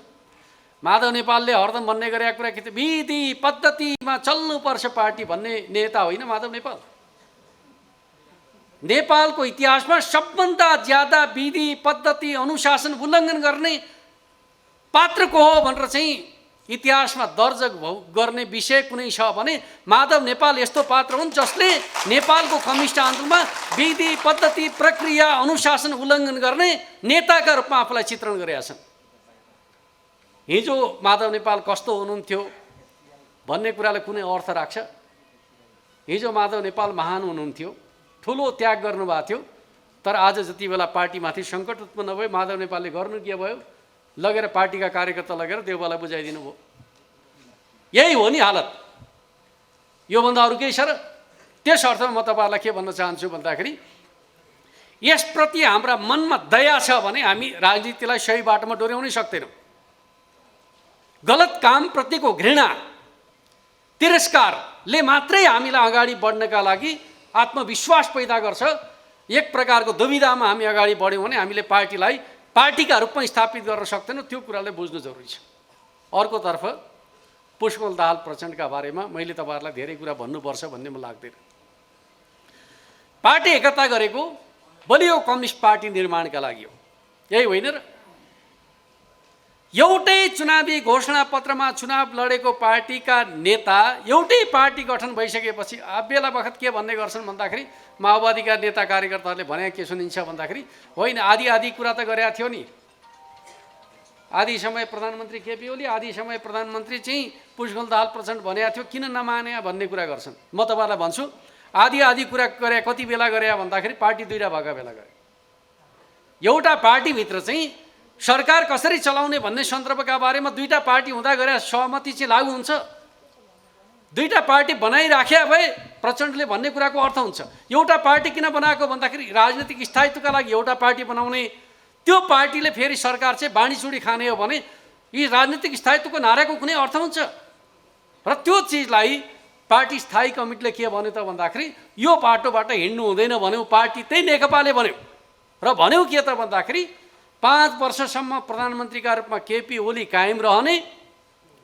माधव नेपालले हरदम भन्ने गरेका कुरा के थियो? विधि पद्धतिमा चल्नुपर्छ पार्टी भन्ने नेता होइन माधव नेपाल। नेपालको इतिहासमा सबभन्दा ज्यादा विधि पद्धति अनुशासन उल्लङ्घन गर्ने पात्र को हो भनेर चाहिँ इतिहासमा दर्ज गर्ने विषय कुनै छ भने माधव नेपाल यस्तो पात्र हुन् जसले नेपालको कम्युनिस्ट आन्दोलनमा विधि पद्धति प्रक्रिया अनुशासन उल्लङ्घन गर्ने नेताका रूपमा आफूलाई चित्रण गरेका छन्। हिजो माधव नेपाल कस्तो हुनुहुन्थ्यो भन्ने कुराले कुनै अर्थ राख्छ? हिजो माधव नेपाल महान हुनुहुन्थ्यो, ठुलो त्याग गर्नुभएको थियो, तर आज जति बेला पार्टीमाथि सङ्कट उत्पन्न भयो माधव नेपालले गर्नु के भयो? लगेर पार्टीका कार्यकर्ता लगेर देउबालाई बुझाइदिनु भयो। यही हो नि हालत। योभन्दा अरू केही छ र? त्यस अर्थमा म तपाईँहरूलाई के भन्न चाहन्छु भन्दाखेरि यसप्रति हाम्रा मनमा दया छ भने हामी राजनीतिलाई सही बाटोमा डोर्याउनै सक्दैनौँ। गलत कामप्रतिको घृणा तिरस्कारले मात्रै हामीलाई अगाडि बढ्नका लागि आत्मविश्वास पैदा गर्छ। एक प्रकारको दुविधामा हामी अगाडि बढ्यौँ भने हामीले पार्टीलाई पार्टीका रूपमा स्थापित गर्न सक्दैनौँ। त्यो कुरालाई बुझ्नु जरुरी छ। अर्कोतर्फ पुष्पकमल दाहाल प्रचण्डका बारेमा मैले तपाईँहरूलाई धेरै कुरा भन्नुपर्छ भन्ने मलाई लाग्दैन। पार्टी एकता गरेको बलियो कम्युनिस्ट पार्टी निर्माणका लागि हो, यही होइन र? एउटै चुनावी घोषणापत्रमा चुनाव लडेको पार्टीका नेता एउटै पार्टी गठन भइसकेपछि बेला बखत के भन्ने गर्छन् भन्दाखेरि माओवादीका नेता कार्यकर्ताहरूले भने के सुनिन्छ भन्दाखेरि होइन आदि कुरा त गरेका थियो नि, आदि समय प्रधानमन्त्री केपी ओली, आदि समय प्रधानमन्त्री चाहिँ पुष्पकमल दाहाल प्रचण्ड भनेको थियो, किन नमाने भन्ने कुरा गर्छन्। म तपाईँलाई भन्छु आदि कुरा गरे कति बेला गरे भन्दाखेरि पार्टी दुईवटा भएका बेला गरे। एउटा पार्टीभित्र चाहिँ सरकार कसरी चलाउने भन्ने सन्दर्भका बारेमा दुईटा पार्टी हुँदा गरे सहमति चाहिँ लागू हुन्छ। दुईटा पार्टी बनाइराख्या भए प्रचण्डले भन्ने कुराको अर्थ हुन्छ। एउटा पार्टी किन बनाएको भन्दाखेरि राजनीतिक स्थायित्वका लागि एउटा पार्टी बनाउने, त्यो पार्टीले फेरि सरकार चाहिँ बाँडीचुडी खाने हो भने यी राजनीतिक स्थायित्वको नाराको कुनै अर्थ हुन्छ र त्यो चिजलाई पार्टी स्थायी कमिटीले के भन्यो त भन्दाखेरि यो बाटोबाट हिँड्नु हुँदैन भन्यो, पार्टी त्यही नेकपाले भन्यो र भन्यो के त भन्दाखेरि 5 वर्षसम्म प्रधानमन्त्रीका रूपमा केपी ओली कायम रहने,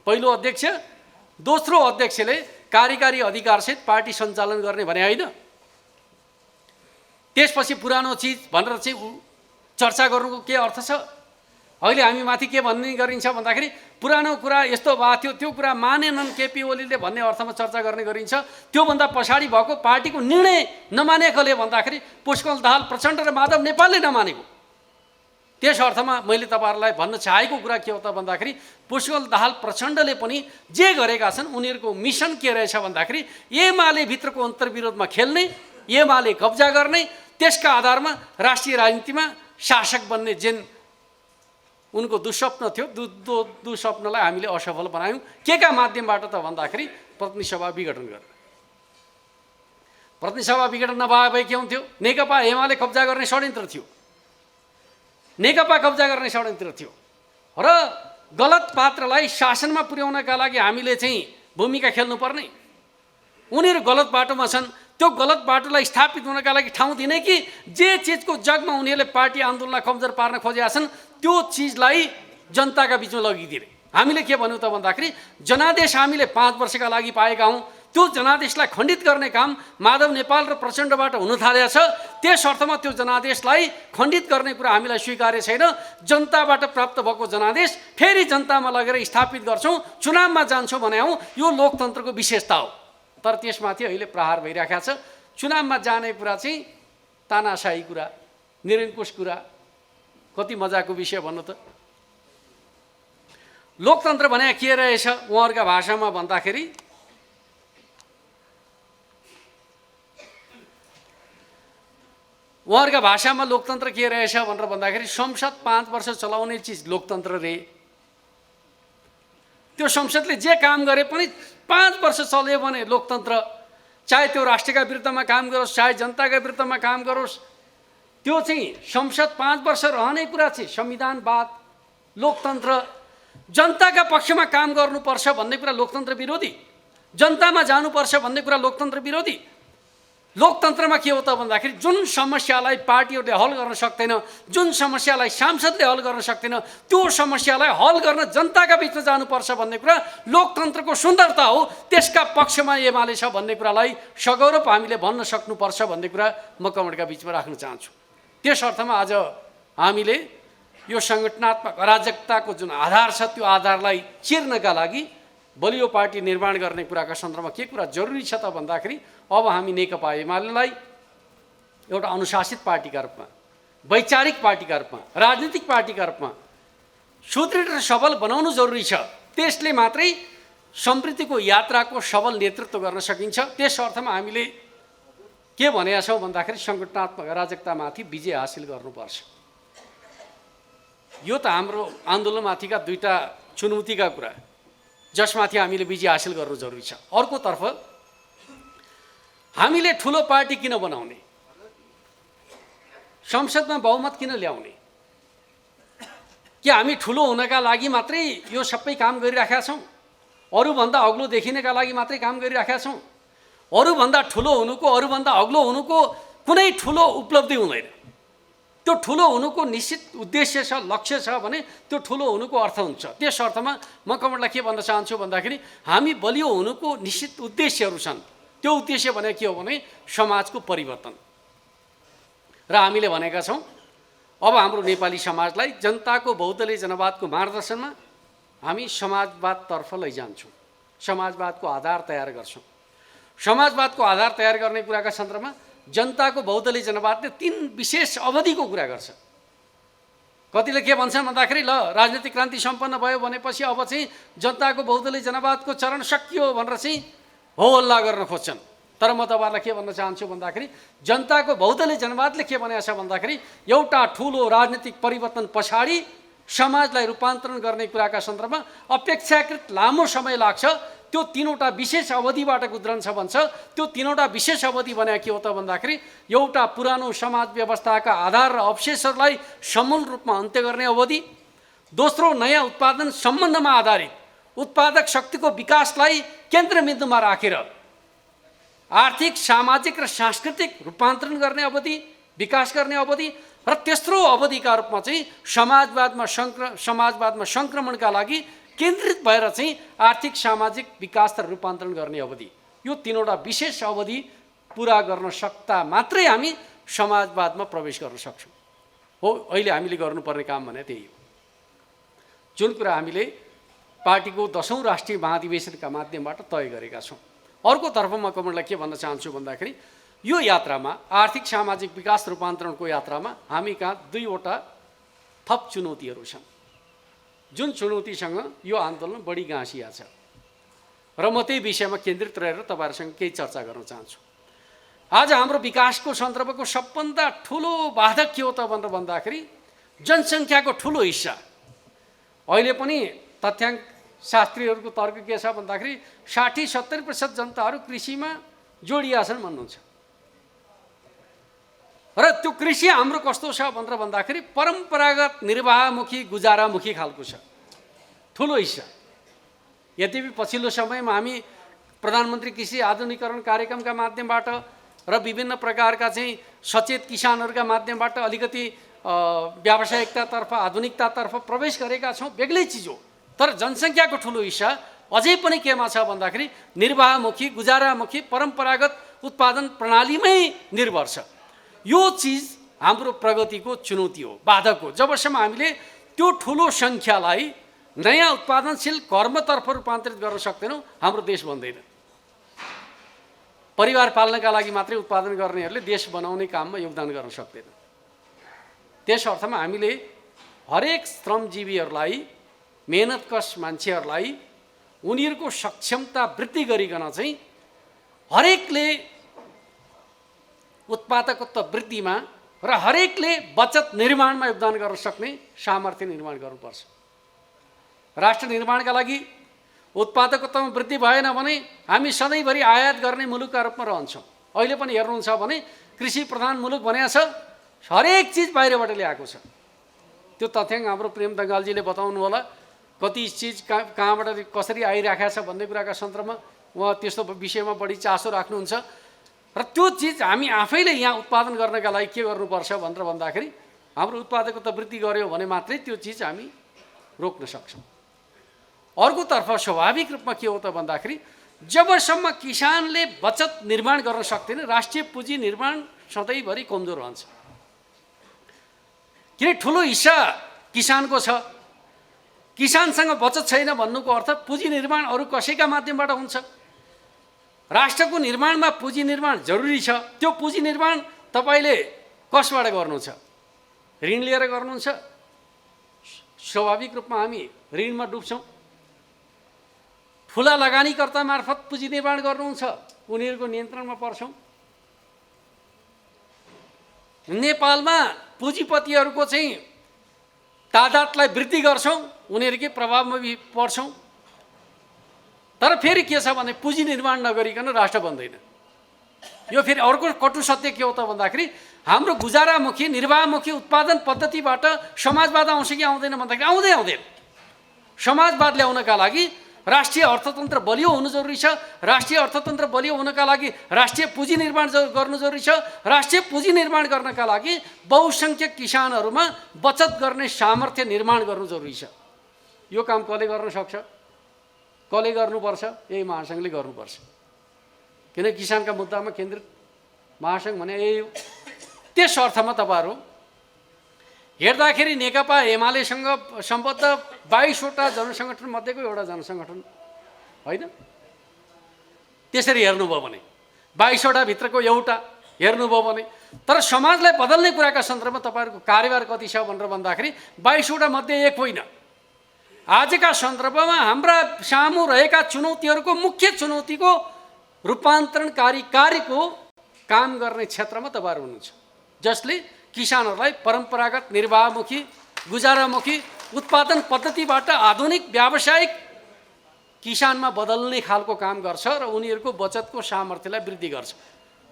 पहिलो अध्यक्ष, दोस्रो अध्यक्षले कार्यकारी अधिकारसहित पार्टी सञ्चालन गर्ने भने होइन। त्यसपछि पुरानो चिज भनेर चाहिँ चर्चा गर्नुको के अर्थ छ? अहिले हामी माथि के भन्ने गरिन्छ भन्दाखेरि पुरानो कुरा यस्तो भएको थियो, त्यो कुरा मानेनन् केपी ओलीले भन्ने अर्थमा चर्चा गर्ने गरिन्छ। त्योभन्दा पछाडि भएको पार्टीको निर्णय नमानेकोले भन्दाखेरि पुष्पकमल दाहाल प्रचण्ड र माधव नेपालले नमानेको। त्यस अर्थमा मैले तपाईँहरूलाई भन्न चाहेको कुरा के हो त भन्दाखेरि पुष्पकमल दाहाल प्रचण्डले पनि जे गरेका छन् उनीहरूको मिसन के रहेछ भन्दाखेरि एमाले भित्रको अन्तर्विरोधमा खेल्ने, एमाले कब्जा गर्ने, त्यसका आधारमा राष्ट्रिय राजनीतिमा शासक बन्ने जुन उनको दुस्वप्न थियो, दुस्वप्नलाई हामीले असफल बनायौँ। के का माध्यमबाट त भन्दाखेरि प्रतिनिधि सभा विघटन गरेर। प्रतिनिधि सभा विघटन नभए भए के हुन्थ्यो? नेकपा एमाले कब्जा गर्ने षड्यन्त्र थियो, नेकपा कब्जा गर्ने षड्यन्त्र थियो र गलत पात्रलाई शासनमा पुर्याउनका लागि हामीले चाहिँ भूमिका खेल्नुपर्ने। उनीहरू गलत बाटोमा छन्, त्यो गलत बाटोलाई स्थापित हुनका लागि ठाउँ दिने कि जे चिजको जगमा उनीहरूले पार्टी आन्दोलनलाई कमजोर पार्न खोजेका छन् त्यो चिजलाई जनताका बिचमा लगिदिने। हामीले के भन्यौँ त भन्दाखेरि जनादेश हामीले 5 वर्षका लागि पाएका हौँ, त्यो जनादेशलाई खण्डित गर्ने काम माधव नेपाल र प्रचण्डबाट हुन थालेको छ। त्यस अर्थमा त्यो जनादेशलाई खण्डित गर्ने कुरा हामीलाई स्वीकार्य छैन। जनताबाट प्राप्त भएको जनादेश फेरि जनतामा लगेर स्थापित गर्छौँ, चुनावमा जान्छौँ भने हौँ, यो लोकतन्त्रको विशेषता हो। तर त्यसमाथि अहिले प्रहार भइरहेको छ। चुनावमा जाने कुरा चाहिँ तानाशाही कुरा, निरङ्कुश कुरा, कति मजाको विषय भन्नु त। लोकतन्त्र भने के रहेछ उहाँहरूका भाषामा भन्दाखेरि उहाँहरूका भाषामा लोकतन्त्र के रहेछ भनेर भन्दाखेरि संसद 5 वर्ष चलाउने चिज लोकतन्त्र रे। त्यो संसदले जे काम गरे पनि 5 वर्ष चल्यो भने लोकतन्त्र, चाहे त्यो राष्ट्रका विरुद्धमा काम गरोस् चाहे जनताका विरुद्धमा काम गरोस्, त्यो चाहिँ संसद 5 वर्ष रहने कुरा चाहिँ संविधानवाद, लोकतन्त्र, जनताका पक्षमा काम गर्नुपर्छ भन्ने कुरा लोकतन्त्र विरोधी, जनतामा जानुपर्छ भन्ने कुरा लोकतन्त्र विरोधी। लोकतन्त्रमा के हो त भन्दाखेरि जुन समस्यालाई पार्टीहरूले हल गर्न सक्दैन, जुन समस्यालाई सांसदले हल गर्न सक्दैन, त्यो समस्यालाई हल गर्न जनताका बिचमा जानुपर्छ भन्ने कुरा लोकतन्त्रको सुन्दरता हो। त्यसका पक्षमा एमाले छ भन्ने कुरालाई सगौरव हामीले भन्न सक्नुपर्छ भन्ने कुरा म कमेन्टका बिचमा राख्न चाहन्छु। त्यस अर्थमा आज हामीले यो सङ्गठनात्मक अराजकताको जुन आधार छ त्यो आधारलाई चिर्नका लागि बलियो पार्टी निर्माण गर्ने कुराका सन्दर्भमा के कुरा जरुरी छ त भन्दाखेरि अब हामी नेकपा एमालेलाई एउटा अनुशासित पार्टीका रूपमा, वैचारिक पार्टीका रूपमा, राजनीतिक पार्टीका रूपमा सुदृढ र सबल बनाउनु जरुरी छ। त्यसले मात्रै समृद्धिको यात्राको सबल नेतृत्व गर्न सकिन्छ। त्यस अर्थमा हामीले के भनेका छौँ भन्दाखेरि सङ्गठनात्मक अराजकतामाथि विजय हासिल गर्नुपर्छ। यो त हाम्रो आन्दोलनमाथिका दुईटा चुनौतीका कुरा जसमाथि हामीले विजय हासिल गर्नु जरुरी छ। अर्कोतर्फ हामीले ठुलो पार्टी किन बनाउने, संसदमा बहुमत किन ल्याउने, कि हामी ठुलो हुनका लागि मात्रै यो सबै काम गरिराखेका छौँ, अरूभन्दा अग्लो देखिनका लागि मात्रै काम गरिराखेका छौँ। अरूभन्दा ठुलो हुनुको, अरूभन्दा अग्लो हुनुको कुनै ठुलो उपलब्धि हुँदैन। त्यो ठुलो हुनुको निश्चित उद्देश्य छ, लक्ष्य छ भने त्यो ठुलो हुनुको अर्थ हुन्छ। त्यस अर्थमा म कमेन्टलाई के भन्न चाहन्छु भन्दाखेरि हामी बलियो हुनुको निश्चित उद्देश्यहरू छन्। त्यो उद्देश्य भने के हो भने समाजको परिवर्तन, र हामीले भनेका छौँ अब हाम्रो नेपाली समाजलाई जनताको बहुदलीय जनवादको मार्गदर्शनमा हामी समाजवादतर्फ लैजान्छौँ, समाजवादको आधार तयार गर्छौँ। समाजवादको आधार तयार गर्ने कुराका सन्दर्भमा जनताको बहुदलीय जनवादले 3 विशेष अवधिको कुरा गर्छ। कतिले के भन्छन् भन्दाखेरि ल राजनीतिक क्रान्ति सम्पन्न भयो भनेपछि अब चाहिँ जनताको बहुदलीय जनवादको चरण सकियो भनेर चाहिँ हो हल्ला गर्न खोज्छन्। तर म तपाईँहरूलाई के भन्न चाहन्छु भन्दाखेरि जनताको बहुदलीय जनवादले के भनेको छ भन्दाखेरि एउटा ठुलो राजनीतिक परिवर्तन पछाडि समाजलाई रूपान्तरण गर्ने कुराका सन्दर्भमा अपेक्षाकृत लामो समय लाग्छ। त्यो 3वटा विशेष अवधिबाट गुज्रन्छ भन्छ। त्यो 3वटा विशेष अवधि भने के हो त भन्दाखेरि एउटा पुरानो समाज व्यवस्थाका आधार र अवशेषहरूलाई समूल रूपमा अन्त्य गर्ने अवधि, दोस्रो नयाँ उत्पादन सम्बन्धमा आधारित उत्पादक शक्तिको विकासलाई केन्द्रबिन्दुमा राखेर आर्थिक, सामाजिक र सांस्कृतिक रूपान्तरण गर्ने अवधि, विकास गर्ने अवधि, र तेस्रो अवधिका रूपमा चाहिँ समाजवादमा सङ्क्रमणका लागि केन्द्रित भएर चाहिँ आर्थिक, सामाजिक विकास र रूपान्तरण गर्ने अवधि। यो 3वटा विशेष अवधि पुरा गर्न सक्दा मात्रै हामी समाजवादमा प्रवेश गर्न सक्छौँ। हो, अहिले हामीले गर्नुपर्ने काम भने त्यही हो। जुन कुरा हामीले पार्टीको 10औं राष्ट्रिय महाधिवेशनका माध्यमबाट तय गरेका छौँ। अर्कोतर्फ म कमरेडलाई के भन्न चाहन्छु भन्दाखेरि यो यात्रामा, आर्थिक सामाजिक विकास रूपान्तरणको यात्रामा हामी कहाँ 2वटा थप चुनौतीहरू छन्, जुन चुनौतीसँग यो आन्दोलन बढी गाँसिया छ र म त्यही विषयमा केन्द्रित रहेर तपाईँहरूसँग केही चर्चा गर्न चाहन्छु। आज हाम्रो विकासको सन्दर्भको सबभन्दा ठुलो बाधक के हो त भनेर भन्दाखेरि जनसङ्ख्याको ठुलो हिस्सा। अहिले पनि तथ्याङ्क शास्त्रीहरूको तर्क के छ भन्दाखेरि 60-70% जनताहरू कृषिमा जोडिया छन् भन्नुहुन्छ। र त्यो कृषि हाम्रो कस्तो छ भनेर भन्दाखेरि परम्परागत निर्वाहमुखी, गुजारामुखी खालको छ, ठुलो हिस्सा। यद्यपि पछिल्लो समयमा हामी प्रधानमन्त्री कृषि आधुनिकीकरण कार्यक्रमका माध्यमबाट र विभिन्न प्रकारका चाहिँ सचेत किसानहरूका माध्यमबाट अलिकति व्यावसायिकतातर्फ, आधुनिकतातर्फ प्रवेश गरेका छौँ, बेग्लै चिज हो। तर जनसङ्ख्याको ठुलो हिस्सा अझै पनि केमा छ भन्दाखेरि निर्वाहमुखी, गुजारामुखी, परम्परागत उत्पादन प्रणालीमै निर्भर छ। यो चिज हाम्रो प्रगतिको चुनौती हो, बाधक हो। जबसम्म हामीले त्यो ठुलो सङ्ख्यालाई नयाँ उत्पादनशील कर्मतर्फ रूपान्तरित गर्न सक्दैनौँ, हाम्रो देश बन्दैन। परिवार पाल्नका लागि मात्रै उत्पादन गर्नेहरूले देश बनाउने काममा योगदान गर्न सक्दैन। त्यस अर्थमा हामीले हरेक श्रमजीवीहरूलाई, मेहनतकश मान्छेहरूलाई उनीहरूको सक्षमता वृद्धि गरिकन चाहिँ हरेकले उत्पादकत्व वृद्धिमा र हरेकले बचत निर्माणमा योगदान गर्न सक्ने सामर्थ्य निर्माण गर्नुपर्छ। राष्ट्र निर्माणका लागि उत्पादकत्वमा वृद्धि भएन भने हामी सधैँभरि आयात गर्ने मुलुकका रूपमा रहन्छौँ। अहिले पनि हेर्नुहुन्छ भने कृषि प्रधान मुलुक भनेको छ, हरेक चिज बाहिरबाट ल्याएको छ। त्यो तथ्याङ्क हाम्रो प्रेम दङ्गालजीले बताउनु होला, कति चिज कहाँबाट कसरी आइराखेको छ भन्ने कुराका सन्दर्भमा उहाँ त्यस्तो विषयमा बढी चासो राख्नुहुन्छ। र त्यो चिज हामी आफैले यहाँ उत्पादन गर्नका लागि के गर्नुपर्छ भनेर भन्दाखेरि हाम्रो उत्पादकता वृद्धि गर्यो भने मात्रै त्यो चिज हामी रोक्न सक्छौँ। अर्कोतर्फ स्वाभाविक रूपमा के हो त भन्दाखेरि जबसम्म किसानले बचत निर्माण गर्न सक्दैन, राष्ट्रिय पुँजी निर्माण सधैँभरि कमजोर रहन्छ। किन ठुलो हिस्सा किसानको छ, किसानसँग बचत छैन भन्नुको अर्थ पुँजी निर्माण अरू कसैका माध्यमबाट हुन्छ। राष्ट्रको निर्माणमा पुँजी निर्माण जरुरी छ। त्यो पुँजी निर्माण तपाईँले कसबाट गर्नु छ? ऋण लिएर गर्नुहुन्छ? स्वाभाविक रूपमा हामी ऋणमा डुब्छौँ। ठुला लगानीकर्ता मार्फत पुँजी निर्माण गर्नुहुन्छ, उनीहरूको नियन्त्रणमा पर्छौँ। नेपालमा पुँजीपतिहरूको चाहिँ तादादलाई वृद्धि गर्छौँ, उनीहरूकै प्रभावमा पर्छौँ। तर फेरि के छ भने पुँजी निर्माण नगरिकन राष्ट्र बन्दैन। यो फेरि अर्को कटु सत्य के हो त भन्दाखेरि हाम्रो गुजारामुखी, निर्वाहमुखी उत्पादन पद्धतिबाट समाजवाद आउँछ कि आउँदैन भन्दाखेरि आउँदैन। समाजवाद ल्याउनका लागि राष्ट्रिय अर्थतन्त्र बलियो हुनु जरुरी छ। राष्ट्रिय अर्थतन्त्र बलियो हुनका लागि राष्ट्रिय पुँजी निर्माण गर्नु जरुरी छ। राष्ट्रिय पुँजी निर्माण गर्नका लागि बहुसङ्ख्यक किसानहरूमा बचत गर्ने सामर्थ्य निर्माण गर्नु जरुरी छ। यो काम कसले गर्न सक्छ? कसले गर्नुपर्छ? यही महासङ्घले गर्नुपर्छ। किन किसानका मुद्दामा केन्द्रित महासङ्घ भने यही हो। त्यस अर्थमा तपाईँहरू हेर्दाखेरि नेकपा एमालेसँग सम्बद्ध 22वटा जनसङ्गठन मध्येको एउटा जनसङ्गठन होइन। त्यसरी हेर्नुभयो भने 22वटा भित्रको एउटा हेर्नुभयो भने, तर समाजलाई बदल्ने कुराका सन्दर्भमा तपाईँहरूको कार्यभार कति छ भनेर भन्दाखेरि 22वटा मध्ये एक होइन। आजका सन्दर्भमा हाम्रा सामु रहेका चुनौतीहरूको मुख्य चुनौतीको रूपान्तरणकारी कार्यको काम गर्ने क्षेत्रमा तपाईँहरू हुनुहुन्छ, जसले किसानहरूलाई परम्परागत निर्वाहमुखी गुजारामुखी उत्पादन पद्धतिबाट आधुनिक व्यावसायिक किसानमा बदल्ने खालको काम गर्छ र उनीहरूको बचतको सामर्थ्यलाई वृद्धि गर्छ।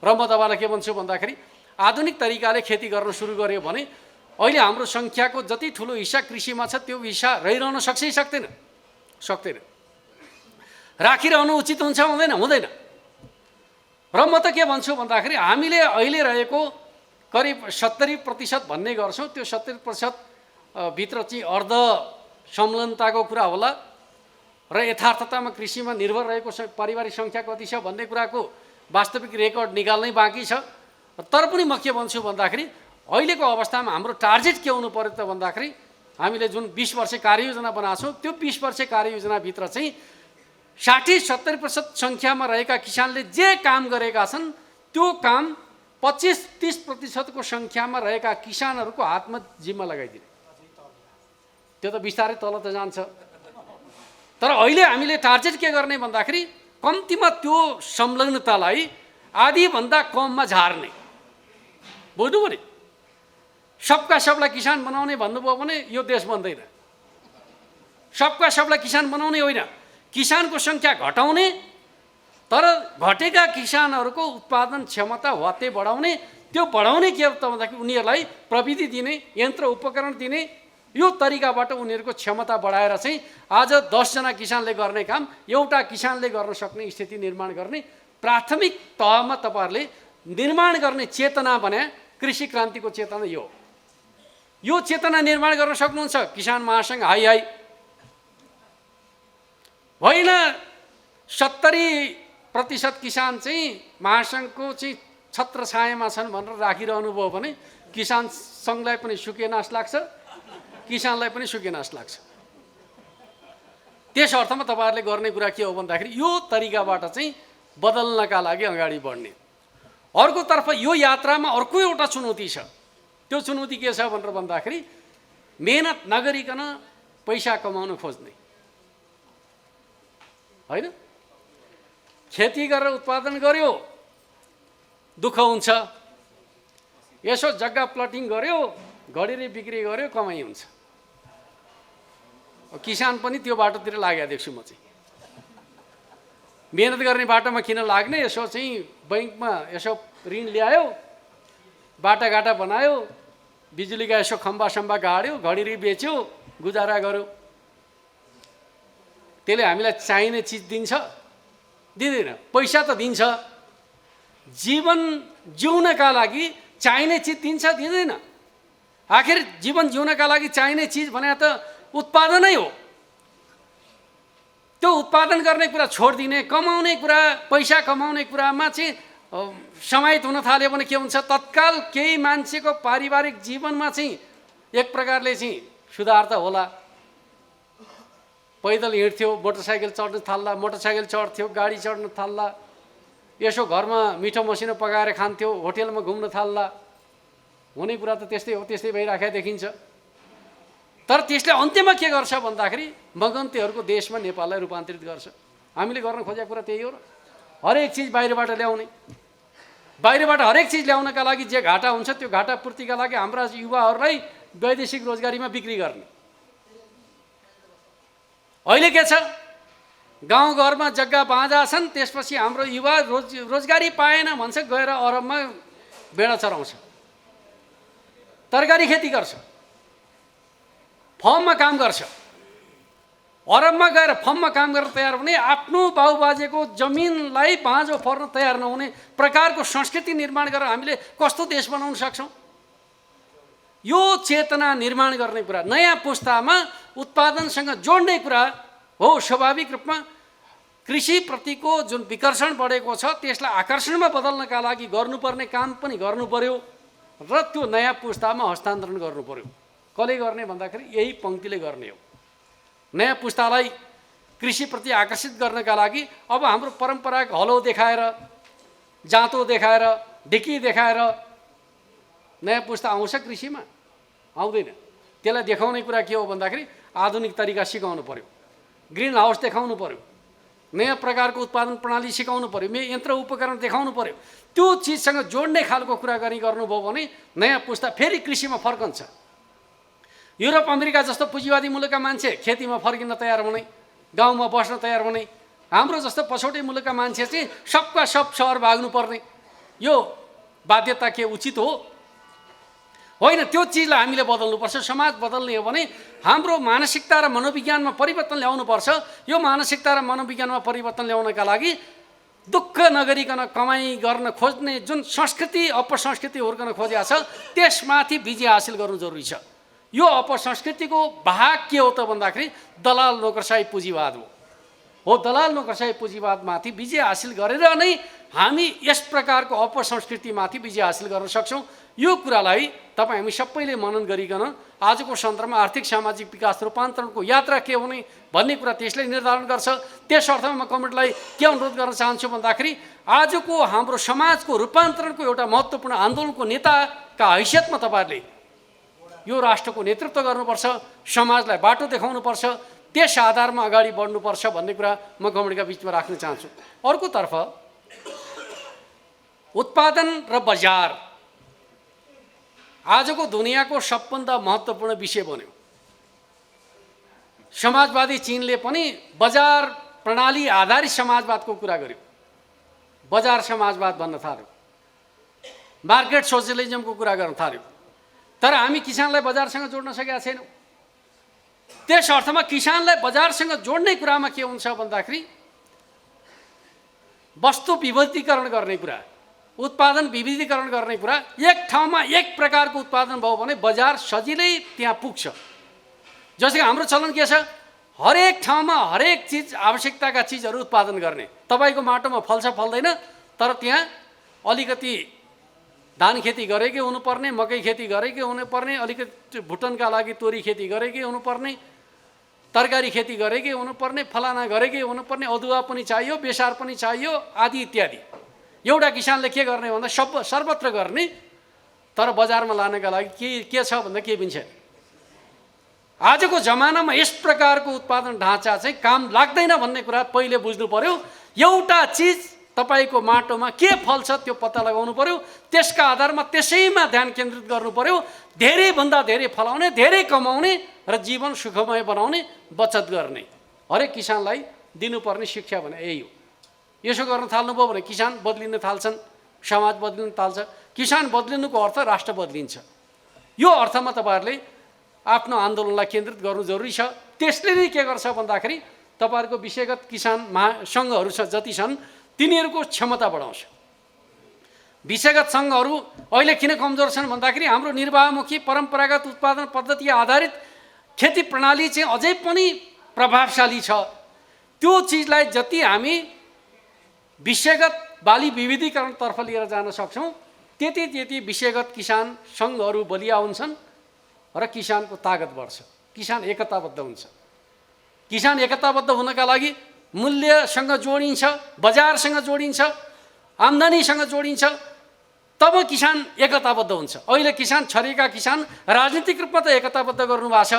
र म तपाईँलाई के भन्छु भन्दाखेरि आधुनिक तरिकाले खेती गर्न सुरु गर्यो भने अहिले हाम्रो सङ्ख्याको जति ठुलो हिस्सा कृषिमा छ त्यो हिस्सा रहिरहन सक्छ सक्दैन? सक्दैन। राखिरहनु उचित हुन्छ हुँदैन? हुँदैन। र म त के भन्छु भन्दाखेरि हामीले अहिले रहेको करिब 70% भन्ने गर्छौँ, त्यो 70% भित्र चाहिँ अर्ध संलग्नताको कुरा होला र यथार्थतामा कृषिमा निर्भर रहेको पारिवारिक सङ्ख्या कति छ भन्ने कुराको वास्तविक रेकर्ड निकाल्नै बाँकी छ। तर पनि म के भन्छु भन्दाखेरि अहिलेको अवस्थामा हाम्रो टार्गेट के हुनु पर्यो त भन्दाखेरि हामीले जुन 20 वर्ष कार्ययोजना बनाएको छौँ त्यो 20 वर्ष कार्ययोजनाभित्र चाहिँ 60-70% सङ्ख्यामा रहेका किसानले जे काम गरेका छन् त्यो काम 25-30% सङ्ख्यामा रहेका किसानहरूको हातमा जिम्मा लगाइदिने। त्यो त बिस्तारै तल त जान्छ। तर अहिले हामीले टार्गेट के गर्ने भन्दाखेरि कम्तीमा त्यो संलग्नतालाई आधीभन्दा कममा झार्ने। बुझ्नु पऱ्यो? सबका सबलाई किसान बनाउने भन्नुभयो भने यो देश बन्दैन। सबका सबलाई किसान बनाउने होइन, किसानको सङ्ख्या घटाउने, तर घटेका किसानहरूको उत्पादन क्षमता वात्तै बढाउने। त्यो बढाउने के हो त भन्दाखेरि उनीहरूलाई प्रविधि दिने, यन्त्र उपकरण दिने, यो तरिकाबाट उनीहरूको क्षमता बढाएर चाहिँ आज 10 जना किसानले गर्ने काम एउटा किसानले गर्न सक्ने स्थिति निर्माण गर्ने प्राथमिक तहमा तपाईँहरूले निर्माण गर्ने चेतना भने कृषि क्रान्तिको चेतना यो। यो चेतना निर्माण गर्न सक्नुहुन्छ? किसान महासङ्घ हाई हाई होइन। 70% किसान चाहिँ महासङ्घको चाहिँ छत्र छायामा छन् भनेर राखिरहनु भयो भने किसान सङ्घलाई पनि सुकेनास लाग्छ, किसानलाई पनि सुकेनास लाग्छ। त्यस अर्थमा तपाईँहरूले गर्ने कुरा के हो भन्दाखेरि यो तरिकाबाट चाहिँ बदल्नका लागि अगाडि बढ्ने। अर्कोतर्फ यो यात्रामा अर्को एउटा चुनौती छ। त्यो चुनौती के छ भनेर भन्दाखेरि मेहनत नगरिकन पैसा कमाउन खोज्ने होइन। खेती गरेर उत्पादन गर्यो दुःख हुन्छ, यसो जग्गा प्लटिङ गर्यो घडेरी बिक्री गर्यो कमाइ हुन्छ। किसान पनि त्यो बाटोतिर लागेको देख्छु म चाहिँ। मेहनत गर्ने बाटोमा किन लाग्ने? यसो चाहिँ बैङ्कमा यसो ऋण ल्यायो, बाटाघाटा बनायो, बिजुलीका यसो खम्बा गाड्यो, घडेरी बेच्यो, गुजारा गर्यो। त्यसले हामीलाई चाहिने चिज दिन्छ? दिँदैन। पैसा त दिन्छ, जीवन जिउनका लागि चाहिने चिज दिन्छ? दिँदैन। आखिर जीवन जिउनका लागि चाहिने चिज भने त उत्पादनै हो। त्यो उत्पादन गर्ने कुरा छोडिदिने, कमाउने कुरा, पैसा कमाउने कुरामा चाहिँ समाहित हुन थाल्यो भने के हुन्छ? तत्काल केही मान्छेको पारिवारिक जीवनमा चाहिँ एक प्रकारले चाहिँ सुधार त होला। पैदल हिँड्थ्यो, मोटरसाइकल चढ्न थाल्ला, मोटरसाइकल चढ्थ्यो, गाडी चढ्न थाल्ला, यसो घरमा मिठो मसिनो पकाएर खान्थ्यो, होटेलमा घुम्न थाल्ला। हुने कुरा त त्यस्तै हो, त्यस्तै भइराखेको देखिन्छ। तर त्यसले अन्त्यमा के गर्छ भन्दाखेरि मगन्तेहरूको देशमा नेपाललाई रूपान्तरित गर्छ। हामीले गर्न खोजेको कुरा त्यही हो र। हरेक चिज बाहिरबाट ल्याउने, बाहिरबाट हरेक चिज ल्याउनका लागि जे घाटा हुन्छ त्यो घाटा पूर्तिका लागि हाम्रा युवाहरूलाई वैदेशिक रोजगारीमा बिक्री गर्ने। अहिले के छ? गाउँघरमा जग्गा बाँझा छन्, त्यसपछि हाम्रो युवा रोजगारी पाएन भन्छ, गएर अरबमा बेडा चराउँछ, तरकारी खेती गर्छ, फर्ममा काम गर्छ। अरबमा गएर फर्ममा काम गरेर तयार हुने, आफ्नो बाबुबाजेको जमिनलाई बाँझो पर्न तयार नहुने प्रकारको संस्कृति निर्माण गरेर हामीले कस्तो देश बनाउन सक्छौँ? यो चेतना निर्माण गर्ने कुरा, नयाँ पुस्तामा उत्पादनसँग जोड्ने कुरा हो। स्वाभाविक रूपमा कृषिप्रतिको जुन विकर्षण बढेको छ त्यसलाई आकर्षणमा बदल्नका लागि गर्नुपर्ने काम पनि गर्नु पर्यो। र त्यो नयाँ पुस्तामा हस्तान्तरण गर्नु पर्यो। कसले गर्ने भन्दाखेरि यही पङ्क्तिले गर्ने हो। नयाँ पुस्तालाई कृषिप्रति आकर्षित गर्नका लागि अब हाम्रो परम्परागत हलो देखाएर, जाँतो देखाएर, ढिकी देखाएर नयाँ पुस्ता आउँछ कृषिमा? आउँदैन। त्यसलाई देखाउने कुरा के हो भन्दाखेरि आधुनिक तरिका सिकाउनु पर्यो, ग्रिन हाउस देखाउनु पर्यो, नयाँ प्रकारको उत्पादन प्रणाली सिकाउनु पर्यो, यन्त्र उपकरण देखाउनु पर्यो। त्यो चिजसँग जोड्ने खालको कुरा गर्नुभयो भने नयाँ पुस्ता फेरि कृषिमा फर्कन्छ। युरोप अमेरिका जस्तो पुँजीवादी मुलुकका मान्छे खेतीमा फर्किन तयार हुने, गाउँमा बस्न तयार हुने, हाम्रो जस्तो पछौटे मुलुकका मान्छे चाहिँ सबका सब सहर भाग्नुपर्ने, यो बाध्यता के उचित हो? होइन। त्यो चिजलाई हामीले बदल्नुपर्छ। समाज बदल्ने हो भने हाम्रो मानसिकता र मनोविज्ञानमा परिवर्तन ल्याउनुपर्छ। यो मानसिकता र मनोविज्ञानमा परिवर्तन ल्याउनका लागि दुःख नगरिकन कमाइ गर्न खोज्ने जुन संस्कृति अपसंस्कृति हुर्कन खोजेको छ त्यसमाथि विजय हासिल गर्नु जरुरी छ। यो अपसंस्कृतिको भाग के हो त भन्दाखेरि दलाल नोकरशाही पुँजीवाद हो। दलाल नोकरशाही पुँजीवादमाथि विजय हासिल गरेर नै हामी यस प्रकारको अपसंस्कृतिमाथि विजय हासिल गर्न सक्छौँ। यो कुरालाई तपाईँ हामी सबैले मनन गरिकन आजको सन्दर्भमा आर्थिक सामाजिक विकास रूपान्तरणको यात्रा के हुने भन्ने कुरा त्यसले निर्धारण गर्छ। त्यस अर्थमा म कमिटीलाई के अनुरोध गर्न चाहन्छु भन्दाखेरि आजको हाम्रो समाजको रूपान्तरणको एउटा महत्त्वपूर्ण आन्दोलनको नेताका हैसियतमा तपाईँहरूले यो राष्ट्रको नेतृत्व गर्नुपर्छ, समाजलाई बाटो देखाउनुपर्छ, त्यस आधारमा अगाडि बढ्नुपर्छ भन्ने कुरा म कमिटीका बिचमा राख्न चाहन्छु। अर्कोतर्फ उत्पादन र बजार आजको दुनियाँको सबभन्दा महत्त्वपूर्ण विषय बन्यो। समाजवादी चीनले पनि बजार प्रणाली आधारित समाजवादको कुरा गर्यो, बजार समाजवाद भन्न थाल्यो, मार्केट सोशलिजमको कुरा गर्न थाल्यो। तर हामी किसानलाई बजारसँग जोड्न सकेका छैनौँ। त्यस अर्थमा किसानलाई बजारसँग जोड्ने कुरामा के हुन्छ भन्दाखेरि वस्तु विविधीकरण गर्ने कुरा, उत्पादन विविधीकरण गर्ने कुरा। एक ठाउँमा एक प्रकारको उत्पादन भयो भने बजार सजिलै त्यहाँ पुग्छ। जस्तै हाम्रो चलन के छ, हरेक ठाउँमा हरेक चिज आवश्यकताका चिजहरू उत्पादन गर्ने। तपाईँको माटोमा फल्छ फल्दैन, तर त्यहाँ अलिकति धान खेती गरेकै हुनुपर्ने, मकै खेती गरेकै हुनुपर्ने, अलिकति भुटनका लागि तोरी खेती गरेकै हुनुपर्ने, तरकारी खेती गरेकै हुनुपर्ने, फलाना गरेकै हुनुपर्ने, अदुवा पनि चाहियो, बेसार पनि चाहियो आदि इत्यादि। एउटा किसानले के गर्ने भन्दा सर्वत्र गर्ने, तर बजारमा लानका लागि के छ भन्दा केही पनि छैन। आजको जमानामा यस प्रकारको उत्पादन ढाँचा चाहिँ काम लाग्दैन भन्ने कुरा पहिले बुझ्नु पर्यो। एउटा चिज तपाईको माटोमा के फल्छ त्यो पत्ता लगाउनु पर्यो, त्यसका आधारमा त्यसैमा ध्यान केन्द्रित गर्नु पर्यो। धेरै भन्दा धेरै फलाउने, धेरै कमाउने र जीवन सुखमय बनाउने, बचत गर्ने हरेक किसानलाई दिनुपर्ने शिक्षा भने यही हो। यसो गर्न थाल्नुभयो भने किसान बदलिन थाल्छन्, समाज बदलिन थाल्छ। किसान बदलिनुको अर्थ राष्ट्र बदलिन्छ। यो अर्थमा तपाईहरुले आफ्नो आन्दोलनलाई केन्द्रित गर्नु जरुरी छ। त्यसले नै के गर्छ भन्दाखेरि तपाईहरुको विषयगत किसान महासंघहरु जति छन् तिनीहरूको क्षमता बढाउँछ। विषयगत संघहरु अहिले किन कमजोर छन् भन्दाखेरि हाम्रो निर्वाहमुखी परम्परागत उत्पादन पद्धति आधारित खेती प्रणाली चाहिँ अझै पनि प्रभावशाली छ। त्यो चीजलाई जति हामी विषयगत बाली विविधीकरणतर्फ लिएर जान सक्छौं त्यति विषयगत किसान संघहरु बलिया हुन्छन् र किसानको ताकत बढ्छ, किसान एकताबद्ध हुन्छ। किसान एकताबद्ध हुनका लागि मूल्यसँग जोडिन्छ, बजारसँग जोडिन्छ, आम्दानीसँग जोडिन्छ, तब किसान एकताबद्ध हुन्छ। अहिले किसान छरेका किसान राजनीतिक रूपमा त एकताबद्ध गर्नु भएको छ,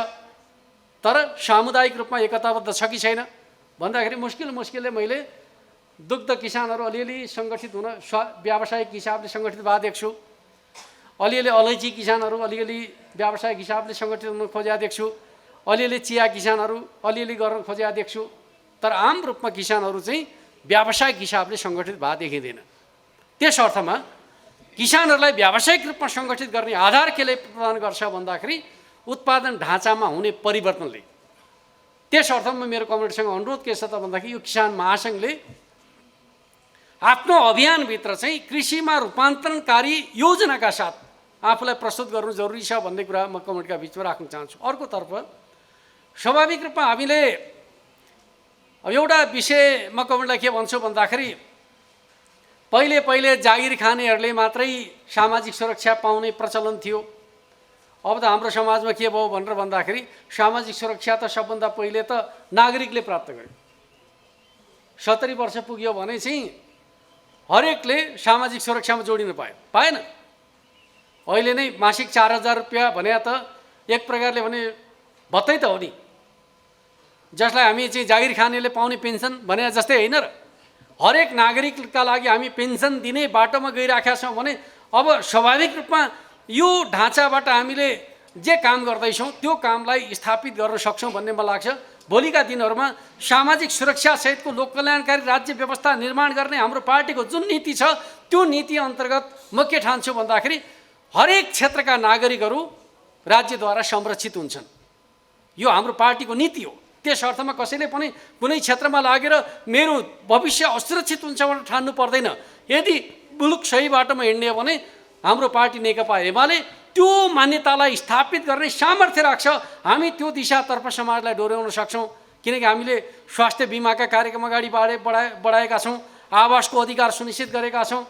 तर सामुदायिक रूपमा एकताबद्ध छ कि छैन भन्दाखेरि मुस्किलले मैले दुग्ध किसानहरू अलिअलि संगठित हुन व्यावसायिक हिसाबले संगठित भए देख्छु, अलिअलि अलैँची किसानहरू अलिअलि व्यावसायिक हिसाबले संगठित हुन खोजेका देख्छु, अलिअलि चिया किसानहरू अलिअलि गर्न खोजेका देख्छु, तर आम रूपमा किसानहरू चाहिँ व्यावसायिक हिसाबले संगठित भए देखिँदैन। त्यस अर्थमा किसानहरूलाई व्यावसायिक रूपमा संगठित गर्ने आधार केले प्रदान गर्छ भन्दाखेरि उत्पादन ढाँचामा हुने परिवर्तनले। त्यस अर्थमा मेरो कमिटीसँग अनुरोध के छ त भन्दाखेरि यो किसान महासंघले आफ्नो अभियानभित्र चाहिँ कृषिमा रूपान्तरणकारी योजनाका साथ आफूलाई प्रस्तुत गर्नु जरुरी छ भन्ने कुरा म कमिटीका बिचमा राख्न चाहन्छु। अर्कोतर्फ स्वाभाविक रूपमा हामीले अब एउटा विषय म कमिटीलाई के भन्छु भन्दाखेरि पहिले पहिले जागिर खानेहरूले मात्रै सामाजिक सुरक्षा पाउने प्रचलन थियो। अब त हाम्रो समाजमा के भयो भनेर भन्दाखेरि सामाजिक सुरक्षा त सबभन्दा पहिले त नागरिकले प्राप्त गर्यो। 70 वर्ष पुग्यो भने चाहिँ हरेकले सामाजिक सुरक्षामा जोडिन पाएन। अहिले नै मासिक 4000 रुपियाँ भने त एक प्रकारले भने भत्तै त हो नि, जसलाई हामी चाहिँ जागिर खानेले पाउने पेन्सन भने जस्तै होइन र। हरेक नागरिकका लागि हामी पेन्सन दिने बाटोमा गइराखेका छौँ भने अब स्वाभाविक रूपमा यो ढाँचाबाट हामीले जे काम गर्दैछौँ त्यो कामलाई स्थापित गर्न सक्छौँ भन्ने मलाई लाग्छ। भोलिका दिनहरूमा सामाजिक सुरक्षासहितको लोककल्याणकारी राज्य व्यवस्था निर्माण गर्ने हाम्रो पार्टीको जुन नीति छ त्यो नीति अन्तर्गत म के ठान्छु भन्दाखेरि हरेक क्षेत्रका नागरिकहरू राज्यद्वारा संरक्षित हुन्छन्। यो हाम्रो पार्टीको नीति हो। त्यस अर्थमा कसैले पनि कुनै क्षेत्रमा लागेर मेरो भविष्य असुरक्षित हुन्छ भनेर ठान्नु पर्दैन। यदि मुलुक सही बाटोमा हिँड्ने हो भने हाम्रो पार्टी नेकपा एमाले त्यो मान्यतालाई स्थापित गर्ने सामर्थ्य राख्छ। हामी त्यो दिशातर्फ समाजलाई डोर्याउन सक्छौँ, किनकि हामीले स्वास्थ्य बिमाका कार्यक्रम अगाडि बढाएका छौँ, आवासको अधिकार सुनिश्चित गरेका छौँ,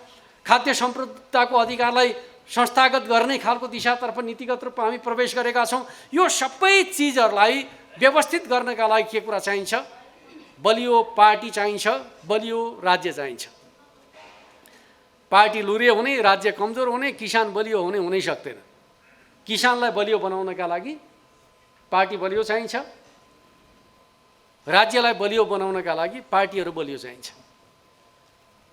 खाद्य सम्पदाको अधिकारलाई संस्थागत गर्ने खालको दिशातर्फ नीतिगत रूपमा हामी प्रवेश गरेका छौँ। यो सबै चिजहरूलाई व्यवस्थित गर्नका लागि के कुरा चाहिन्छ? बलियो पार्टी चाहिन्छ, बलियो राज्य चाहिन्छ। पार्टी लुरे हुने, राज्य कमजोर हुने, किसान बलियो हुनै सक्दैन। किसानलाई बलियो बनाउनका लागि पार्टी बलियो चाहिन्छ, राज्यलाई बलियो बनाउनका लागि पार्टीहरू बलियो चाहिन्छ।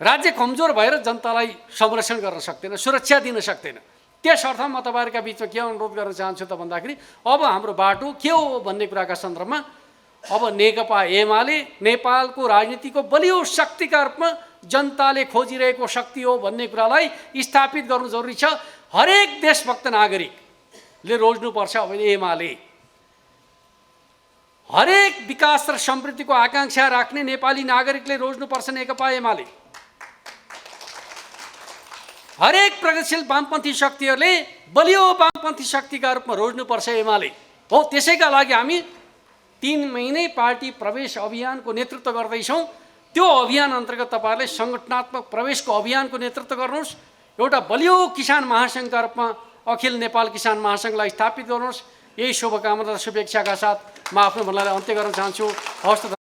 राज्य कमजोर भएर जनतालाई संरक्षण गर्न सक्दैन, सुरक्षा दिन सक्दैन। त्यस अर्थमा म तपाईँहरूका बिचमा के अनुरोध गर्न चाहन्छु त भन्दाखेरि अब हाम्रो बाटो के हो भन्ने कुराका सन्दर्भमा अब नेकपा एमाले नेपालको राजनीतिको बलियो शक्तिका रूपमा जनताले खोजिरहेको शक्ति हो भन्ने कुरालाई स्थापित गर्नु जरुरी छ। हरेक देशभक्त नागरिकले रोज्नुपर्छ। अब एमाले हरेक विकास र समृद्धिको आकांक्षा राख्ने नेपाली नागरिकले रोज्नुपर्छ। नेकपा एमाले हरेक प्रगतिशील वामपन्थी शक्तिहरूले बलियो वामपन्थी शक्तिका रूपमा रोज्नुपर्छ एमाले हो। त्यसैका लागि हामी 3 महिने पार्टी प्रवेश अभियानको नेतृत्व गर्दैछौँ। त्यो अभियान अन्तर्गत तपाईँहरूले सङ्गठनात्मक प्रवेशको अभियानको नेतृत्व गर्नुहोस्। एउटा बलियो किसान महासङ्घका रूपमा अखिल नेपाल किसान महासङ्घलाई स्थापित गर्नुहोस्। यही शुभकामना र शुभेच्छाका साथ म आफ्नो भनाइलाई अन्त्य गर्न चाहन्छु। हवस्।